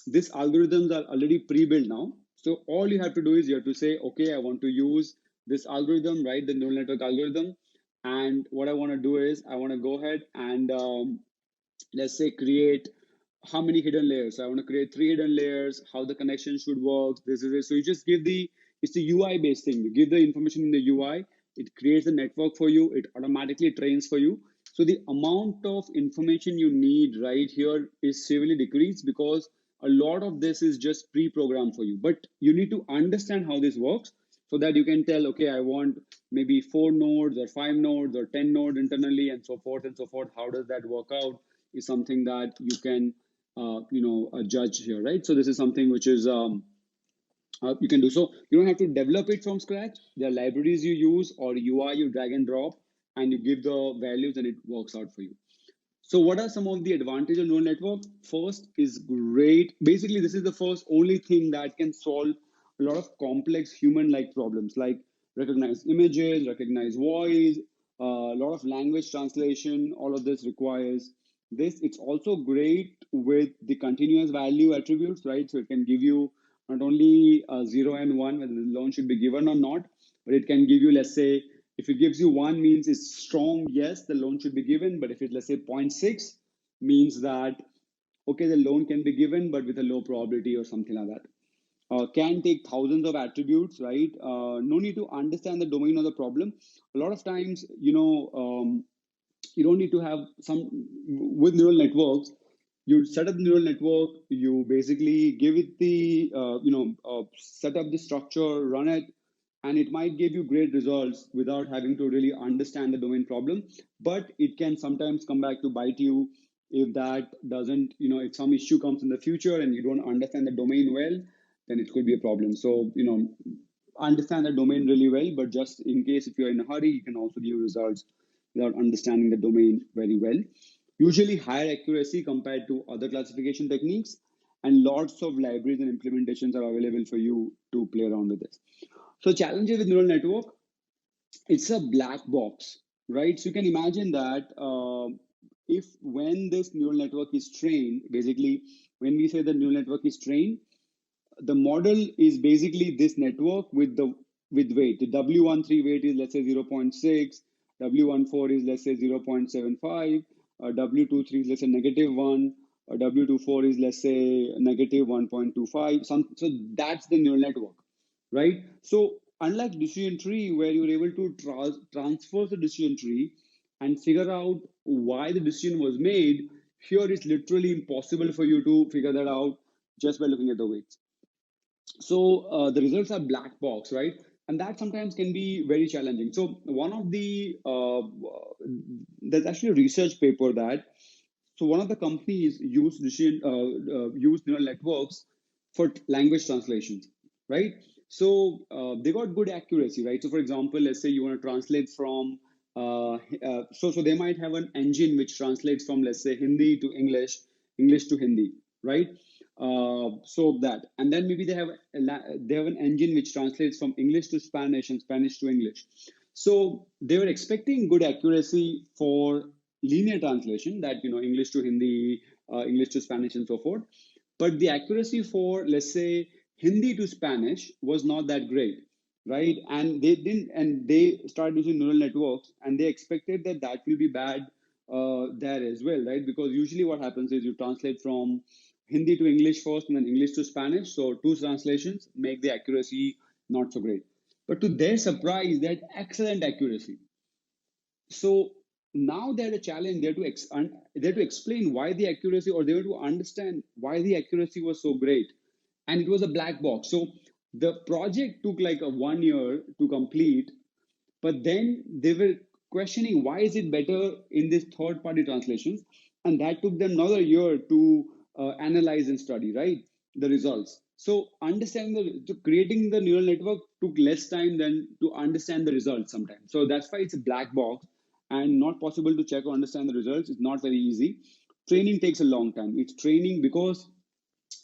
these algorithms are already pre-built now. So all you have to do is you have to say, okay, I want to use this algorithm, right? The neural network algorithm. And what I want to do is I want to go ahead and let's say create how many hidden layers. So I want to create 3 hidden layers, how the connection should work. This is it. So you just give it's the UI based thing. You give the information in the UI, it creates a network for you, it automatically trains for you. So the amount of information you need right here is severely decreased, because a lot of this is just pre-programmed for you. But you need to understand how this works, so that you can tell, okay, I want maybe 4 nodes or 5 nodes or 10 nodes internally, and so forth and so forth. How does that work out is something that you can judge here, right? So this is something which is you can do. So you don't have to develop it from scratch. There are libraries you use or UI you drag and drop, and you give the values and it works out for you. So what are some of the advantages of neural network? First is great. Basically, this is the first only thing that can solve a lot of complex human-like problems, like recognize images, recognize voice, a lot of language translation. All of this requires this. It's also great with the continuous value attributes, right? So it can give you not only 0 and 1, whether the loan should be given or not, but it can give you, let's say, if it gives you 1 means it's strong, yes, the loan should be given. But if it, let's say, 0.6 means that, okay, the loan can be given, but with a low probability or something like that. Can take thousands of attributes, right? No need to understand the domain of the problem. A lot of times, you don't need to have some, with neural networks, you set up the neural network, you basically give it the set up the structure, run it, and it might give you great results without having to really understand the domain problem. But it can sometimes come back to bite you if that doesn't, if some issue comes in the future and you don't understand the domain well, then it could be a problem. So understand the domain really well, but just in case if you're in a hurry, you can also give results without understanding the domain very well. Usually higher accuracy compared to other classification techniques. and lots of libraries and implementations are available for you to play around with this. So challenges with neural network, it's a black box, right? So you can imagine that if when this neural network is trained, basically when we say the neural network is trained, the model is basically this network with the with weight. The W13 weight is let's say 0.6, W14 is let's say 0.75, W23 is let's say -1, W24 is let's say -1.25. So that's the neural network, right? So unlike decision tree where you're able to transfer the decision tree and figure out why the decision was made, here it's literally impossible for you to figure that out just by looking at the weights. So the results are black box, right? And that sometimes can be very challenging. So one of the there's actually a research paper that so one of the companies use neural networks for language translations, right? So they got good accuracy, right? So for example, let's say you want to translate from so they might have an engine which translates from let's say Hindi to English, English to Hindi, right? So that, and then maybe they have an engine which translates from English to Spanish and Spanish to English. So they were expecting good accuracy for linear translation, that English to Hindi, English to Spanish, and so forth. But the accuracy for let's say Hindi to Spanish was not that great, right? And they didn't, and they started using neural networks, and they expected that that will be bad there as well, right? Because usually what happens is you translate from Hindi to English first and then English to Spanish. So two translations make the accuracy not so great. But to their surprise, they had excellent accuracy. So now they had a challenge. They had to explain why the accuracy, or they had to understand why the accuracy was so great, and it was a black box. So the project took like a 1 year to complete, but then they were questioning why is it better in this third party translations, and that took them another year to analyze and study, right, the results. So understanding creating the neural network took less time than to understand the results sometimes. So that's why it's a black box and not possible to check or understand the results. It's not very easy. Training takes a long time. It's training because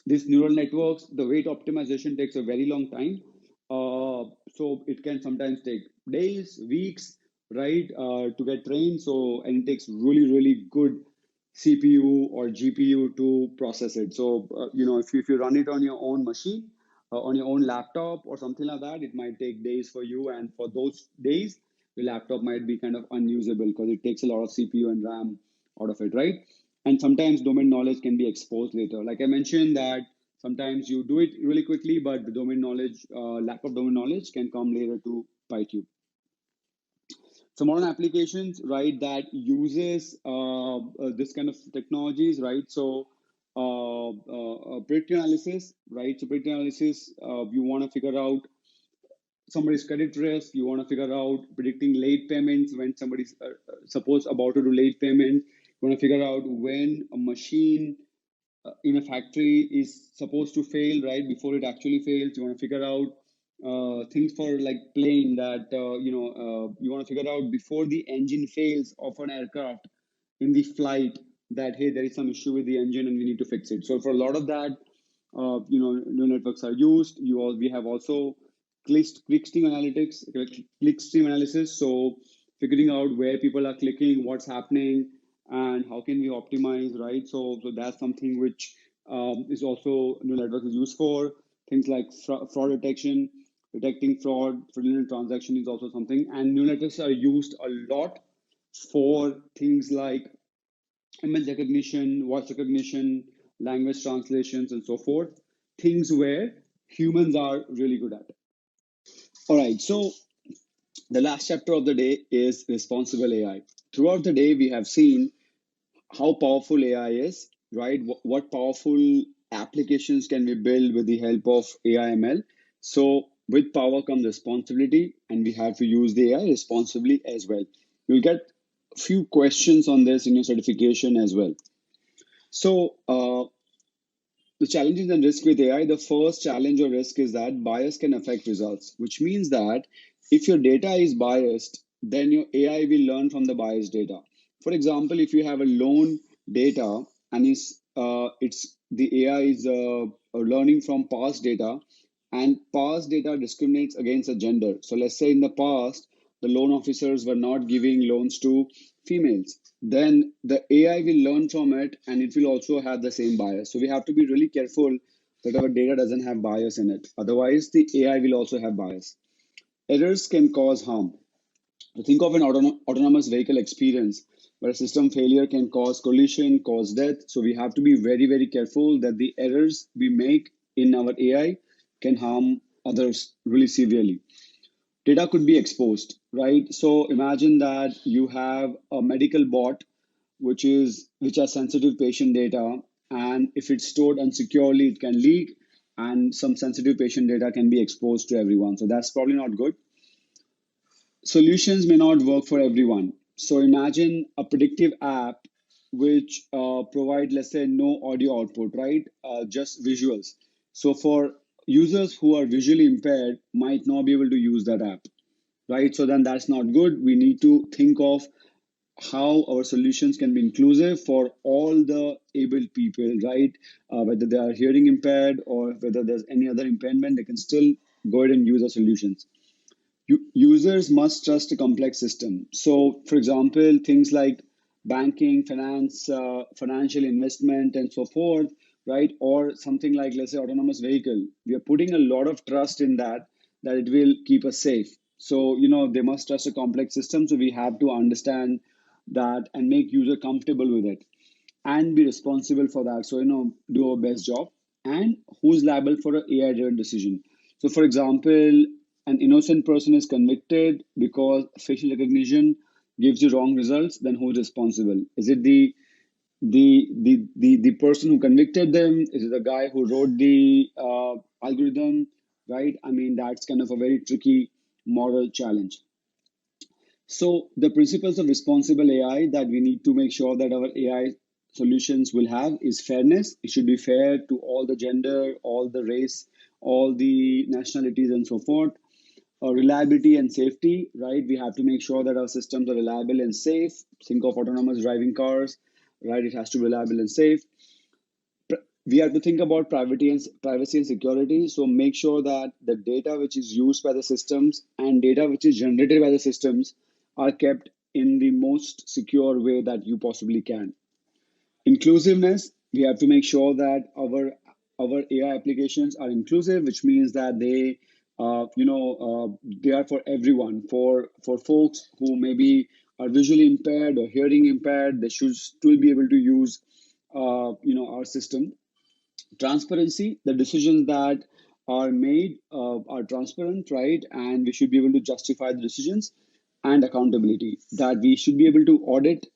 these neural networks, the weight optimization takes a very long time. So it can sometimes take days, weeks, right, to get trained. So, and it takes really, really good CPU or GPU to process it. So, if you run it on your own machine, on your own laptop or something like that, it might take days for you. And for those days, the laptop might be kind of unusable because it takes a lot of CPU and RAM out of it, right? And sometimes domain knowledge can be exposed later. Like I mentioned, that sometimes you do it really quickly, but the domain knowledge, lack of domain knowledge, can come later to bite you. So modern applications, right, that uses this kind of technologies, right? So predictive analysis, right? So predictive analysis, you want to figure out somebody's credit risk. You want to figure out predicting late payments when somebody's supposed about to do late payment. You want to figure out when a machine in a factory is supposed to fail right before it actually fails. You want to figure out things for like plane that you want to figure out before the engine fails of an aircraft in the flight, that hey, there is some issue with the engine and we need to fix it. So for a lot of that, neural networks are used. We have also clickstream analytics, clickstream analysis. So figuring out where people are clicking, what's happening, and how can we optimize, right? So that's something which is also neural network is used for. Things like fraud detection, detecting fraudulent transaction is also something. And neural networks are used a lot for things like image recognition, voice recognition, language translations, and so forth. Things where humans are really good at. All right, so the last chapter of the day is responsible AI. Throughout the day, we have seen how powerful AI is, right? What powerful applications can we build with the help of AI ML? So, with power comes responsibility, and we have to use the AI responsibly as well. You'll get a few questions on this in your certification as well. So, the challenges and risk with AI, the first challenge or risk is that bias can affect results, which means that if your data is biased, then your AI will learn from the biased data. For example, if you have a loan data and is it's the AI is learning from past data, and past data discriminates against a gender. So let's say in the past, the loan officers were not giving loans to females. Then the AI will learn from it, and it will also have the same bias. So we have to be really careful that our data doesn't have bias in it. Otherwise, the AI will also have bias. Errors can cause harm. So think of an autonomous vehicle experience where a system failure can cause collision, cause death. So we have to be very, very careful that the errors we make in our AI can harm others really severely. Data could be exposed, right? So imagine that you have a medical bot which has sensitive patient data, and if it's stored unsecurely, it can leak, and some sensitive patient data can be exposed to everyone. So that's probably not good. Solutions may not work for everyone. So imagine a predictive app which provide, let's say, no audio output, right? Just visuals. So for users who are visually impaired might not be able to use that app, right? So then that's not good. We need to think of how our solutions can be inclusive for all the able people, right? Whether they are hearing impaired or whether there's any other impairment, they can still go ahead and use our solutions. Users must trust a complex system. So, for example, things like banking, finance, financial investment, and so forth, right? Or something like, let's say, autonomous vehicle. We are putting a lot of trust in that it will keep us safe. So, they must trust a complex system. So we have to understand that and make user comfortable with it and be responsible for that. So, do our best job. And who's liable for an AI driven decision? So, for example, an innocent person is convicted because facial recognition gives you wrong results, then who's responsible? Is it the person who convicted them? Is it the guy who wrote the algorithm? Right? I mean, that's kind of a very tricky moral challenge. So the principles of responsible AI that we need to make sure that our AI solutions will have is fairness. It should be fair to all the gender, all the race, all the nationalities, and so forth. Reliability and safety, right? We have to make sure that our systems are reliable and safe. Think of autonomous driving cars, right? It has to be reliable and safe. We have to think about privacy and security. So make sure that the data which is used by the systems and data which is generated by the systems are kept in the most secure way that you possibly can. Inclusiveness, we have to make sure that our AI applications are inclusive, which means that they are for everyone. For folks who maybe are visually impaired or hearing impaired, they should still be able to use our system. Transparency, the decisions that are made are transparent, right? And we should be able to justify the decisions. And accountability, that we should be able to audit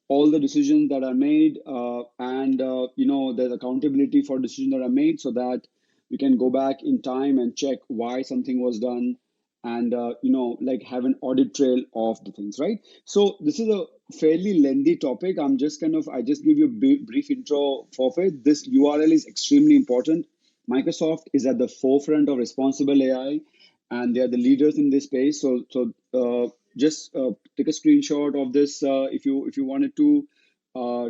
all the decisions that are made, and there's accountability for decisions that are made, so that we can go back in time and check why something was done, and like have an audit trail of the things, right? So this is a fairly lengthy topic. I just give you a brief intro for it. This URL is extremely important. Microsoft is at the forefront of responsible AI, and they are the leaders in this space. So just take a screenshot of this, if you wanted to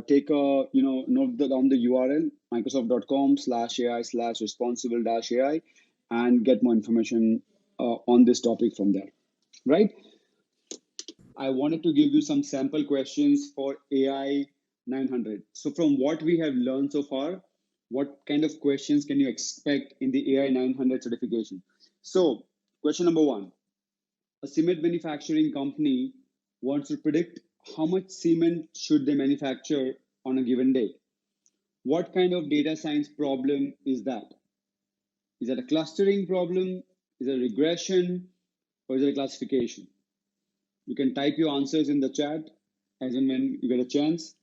take a note down the URL, microsoft.com/AI/responsible-AI, and get more information on this topic from there, right? I wanted to give you some sample questions for AI 900. So from what we have learned so far, what kind of questions can you expect in the AI 900 certification? So question number one, a cement manufacturing company wants to predict how much cement should they manufacture on a given day. What kind of data science problem is that? Is that a clustering problem? Is it a regression? Or is it a classification? You can type your answers in the chat as and when you get a chance.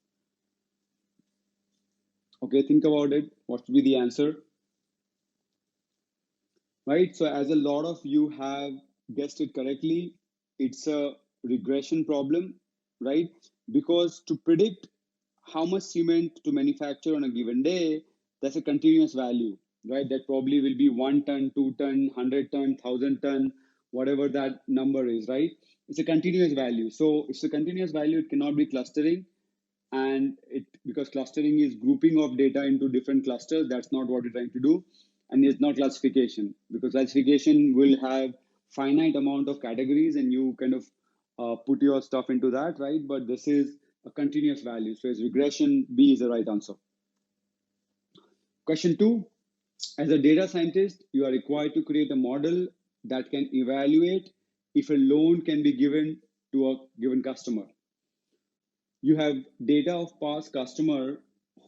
Okay, think about it. What would be the answer? Right, so as a lot of you have guessed it correctly, it's a regression problem, right? Because to predict how much cement to manufacture on a given day, that's a continuous value, right? That probably will be 1 ton, 2 ton, 100 ton, 1,000 ton, whatever that number is, right? It's a continuous value. So it's a continuous value, it cannot be clustering, and it because clustering is grouping of data into different clusters. That's not what we're trying to do, and it's not classification, because classification will have finite amount of categories, and you kind of put your stuff into that, right? But this is a continuous value, so it's regression. B is the right answer. Question 2. As a data scientist, you are required to create a model that can evaluate if a loan can be given to a given customer. You have data of past customer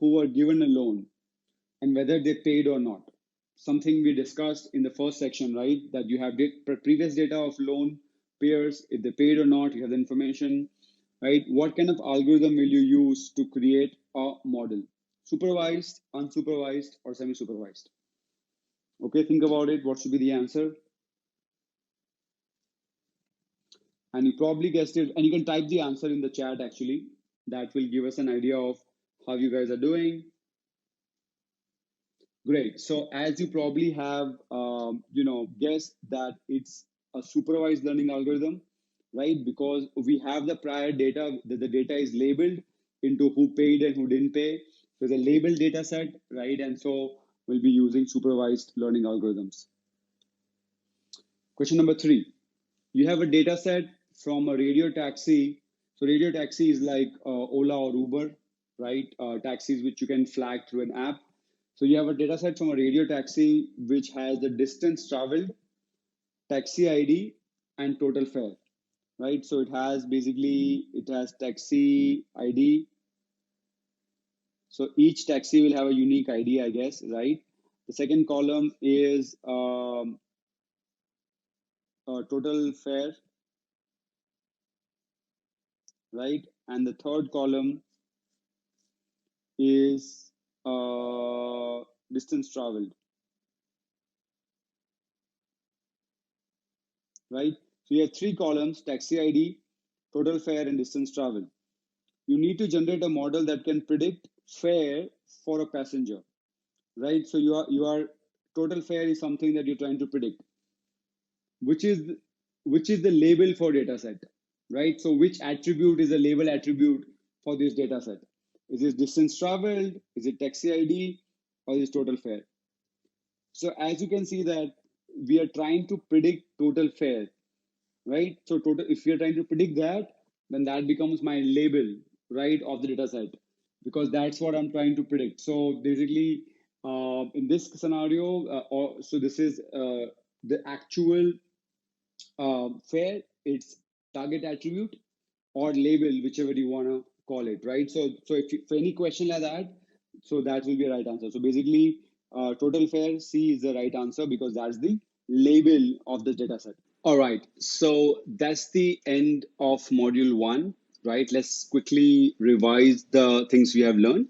who were given a loan and whether they paid or not. Something we discussed in the first section, right? That you have previous data of loan payers, if they paid or not, you have the information, right? What kind of algorithm will you use to create a model? Supervised, unsupervised, or semi-supervised? Okay, think about it. What should be the answer? And you probably guessed it. And you can type the answer in the chat actually. That will give us an idea of how you guys are doing. Great. So as you probably have, guessed that it's a supervised learning algorithm, right? Because we have the prior data, the data is labeled into who paid and who didn't pay. So it's a labeled data set, right? And so we'll be using supervised learning algorithms. Question number 3. You have a data set from a radio taxi. So radio taxi is like Ola or Uber, right? Taxis which you can flag through an app. So you have a data set from a radio taxi which has the distance traveled, taxi ID, and total fare, right? So it has taxi ID. So each taxi will have a unique ID, I guess, right? The second column is total fare, right? And the third column is distance traveled, right? So you have 3 columns: taxi ID, total fare, and distance traveled. You need to generate a model that can predict fare for a passenger, right? So you are total fare is something that you're trying to predict, which is the label for data set, right? So which attribute is a label attribute for this data set? Is it distance traveled? Is it taxi ID? Or is it total fare? So as you can see that we are trying to predict total fare, right? So total, if we are trying to predict that, then that becomes my label, right, of the data set, because that's what I'm trying to predict. So basically, in this scenario, so this is the actual fare, it's target attribute or label, whichever you want to call it, right? So if for any question like that, so that will be a right answer. So basically, total fare C is the right answer because that's the label of the data set. All right, so that's the end of module 1, right? Let's quickly revise the things we have learned.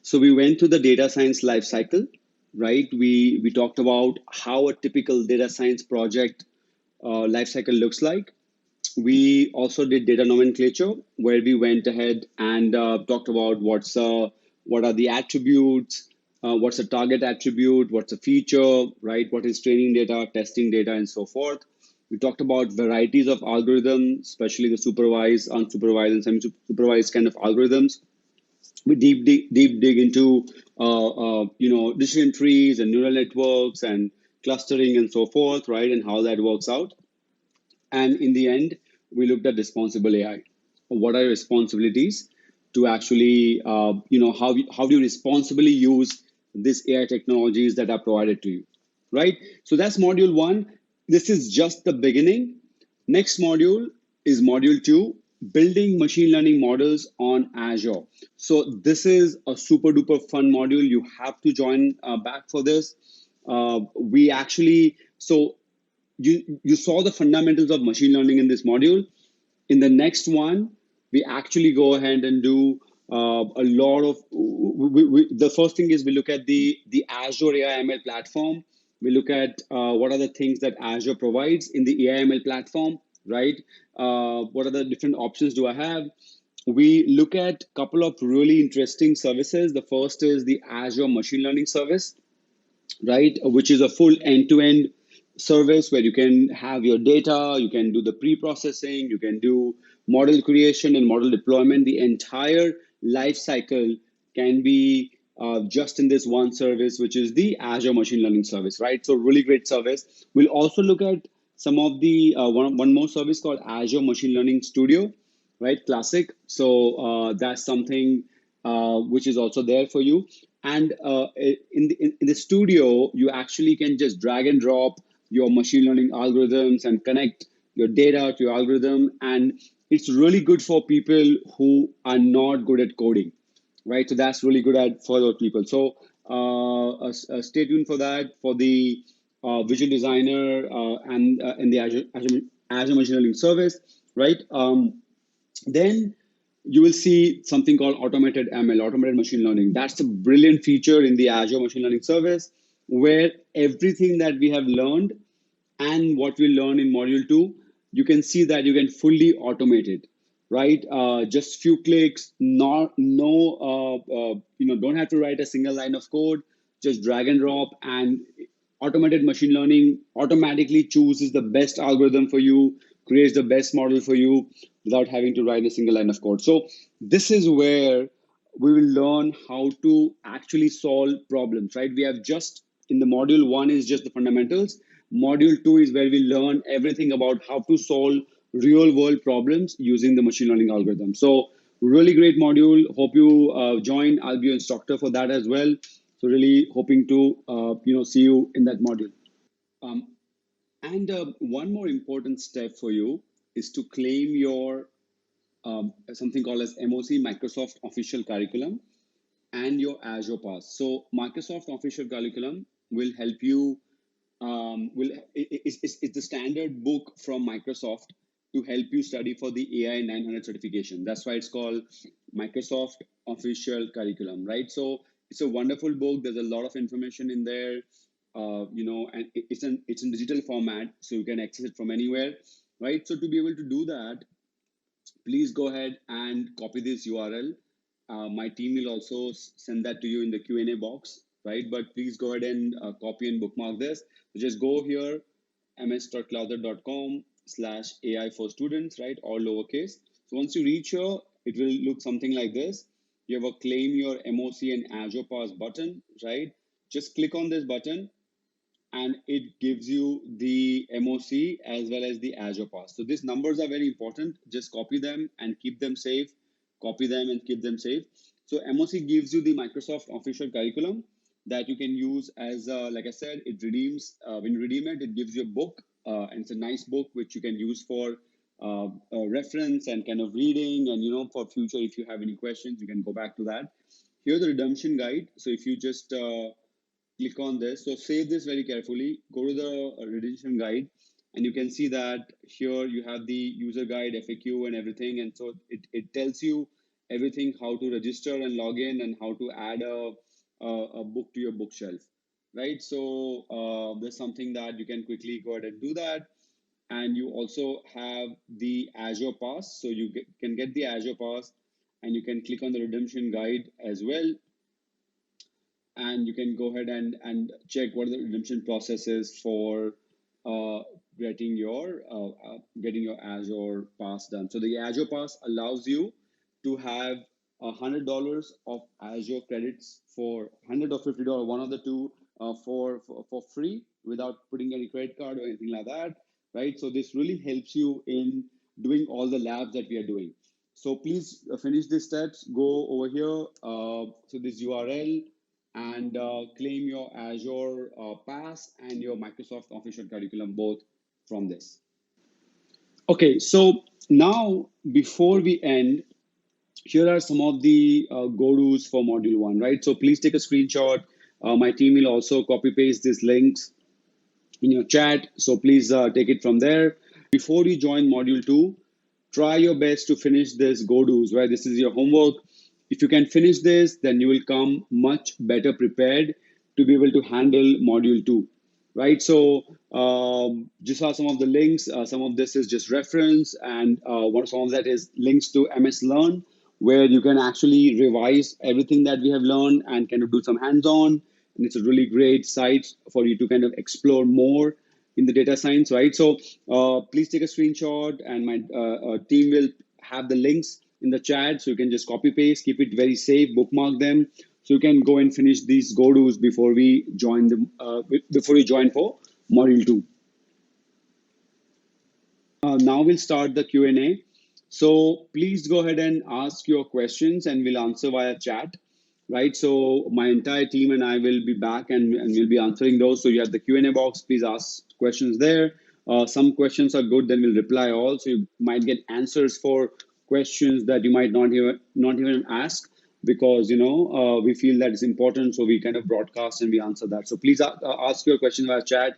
So we went through the data science life cycle, right? We talked about how a typical data science project life cycle looks like. We also did data nomenclature, where we went ahead and talked about what are the attributes, what's a target attribute, what's a feature, right? What is training data, testing data, and so forth. We talked about varieties of algorithms, especially the supervised, unsupervised, and semi-supervised kind of algorithms. We deep dig into decision trees and neural networks and clustering and so forth, right? And how that works out. And in the end, we looked at responsible AI. What are your responsibilities to actually, how do you responsibly use these AI technologies that are provided to you, right? So that's module 1. This is just the beginning. Next module is module 2, building machine learning models on Azure. So this is a super duper fun module. You have to join back for this. We actually, so you saw the fundamentals of machine learning in this module. In the next one, we actually go ahead and do a lot of. The first thing is we look at the Azure AI ML platform. We look at what are the things that Azure provides in the AI ML platform, right? What are the different options do I have? We look at a couple of really interesting services. The first is the Azure Machine Learning Service, right? Which is a full end-to-end service where you can have your data, you can do the pre-processing, you can do model creation and model deployment. The entire life cycle can be just in this one service, which is the Azure Machine Learning service, right? So really great service. We'll also look at some of the one more service called Azure Machine Learning Studio, right? Classic. So that's something which is also there for you. And in the studio, you actually can just drag and drop your machine learning algorithms and connect your data to your algorithm. And it's really good for people who are not good at coding, right? So that's really good at for those people. So stay tuned for that for the visual designer and the Azure Machine Learning service, right? Then you will see something called automated ML, automated machine learning. That's a brilliant feature in the Azure Machine Learning service where everything that we have learned and what we learn in module 2, you can see that you can fully automate it, right? Just few clicks, not no don't have to write a single line of code, just drag and drop, and automated machine learning automatically chooses the best algorithm for you, creates the best model for you without having to write a single line of code. So this is where we will learn how to actually solve problems, right? We have just in the module 1 is just the fundamentals. Module 2 is where we learn everything about how to solve real world problems using the machine learning algorithm. So really great module. Hope you join. I'll be your instructor for that as well. So really hoping to see you in that module. Um, and one more important step for you is to claim your something called as MOC, Microsoft Official Curriculum, and your Azure Pass. So Microsoft Official Curriculum will help you. It's the standard book from Microsoft to help you study for the AI 900 certification. That's why it's called Microsoft Official Curriculum, right? So it's a wonderful book. There's a lot of information in there, and it's in digital format, so you can access it from anywhere, right? So to be able to do that, please go ahead and copy this URL. My team will also send that to you in the Q&A box, right? But please go ahead and copy and bookmark this. So just go here, ms.clouded.com/AI for students, right? All lowercase. So once you reach here, it will look something like this. You have a claim your MOC and Azure Pass button, right? Just click on this button and it gives you the MOC as well as the Azure Pass. So these numbers are very important. Just copy them and keep them safe. Copy them and keep them safe. So MOC gives you the Microsoft official curriculum that you can use as, like I said, it redeems, when you redeem it, it gives you a book. And it's a nice book which you can use for reference and kind of reading. And, for future, if you have any questions, you can go back to that. Here's the redemption guide. So if you just click on this. So save this very carefully. Go to the redemption guide, and you can see that here you have the user guide, FAQ, and everything. And so it tells you everything how to register and log in and how to add a book to your bookshelf, right? So there's something that you can quickly go ahead and do that. And you also have the Azure Pass. So you can get the Azure Pass and you can click on the redemption guide as well, and you can go ahead and check what the redemption process is for uh, getting your Azure Pass done. So the Azure Pass allows you to have $100 of Azure credits for 100 or $50, one of the two, for free without putting any credit card or anything like that, right? So this really helps you in doing all the labs that we are doing. So please finish these steps. Go over here. So this URL and claim your Azure Pass and your Microsoft Official Curriculum both from this. Okay, so now before we end, here are some of the go-tos for Module 1, right? So please take a screenshot. My team will also copy paste these links in your chat. So please take it from there. Before you join Module 2, try your best to finish this go-tos, right? This is your homework. If you can finish this, then you will come much better prepared to be able to handle Module 2, right? So just are some of the links. Some of this is just reference, and some of that is links to MS Learn, where you can actually revise everything that we have learned and kind of do some hands-on. And it's a really great site for you to kind of explore more in the data science, right? So please take a screenshot, and my team will have the links in the chat, so you can just copy paste, keep it very safe, bookmark them, so you can go and finish these go-tos before we join before we join for module 2. Now we'll start the Q&A. So please go ahead and ask your questions and we'll answer via chat, right? So my entire team and I will be back and we'll be answering those. So you have the Q&A box, please ask questions there. Some questions are good, then we'll reply all. So you might get answers for questions that you might not even ask because we feel that it's important. So we kind of broadcast and we answer that. So please ask your question via chat.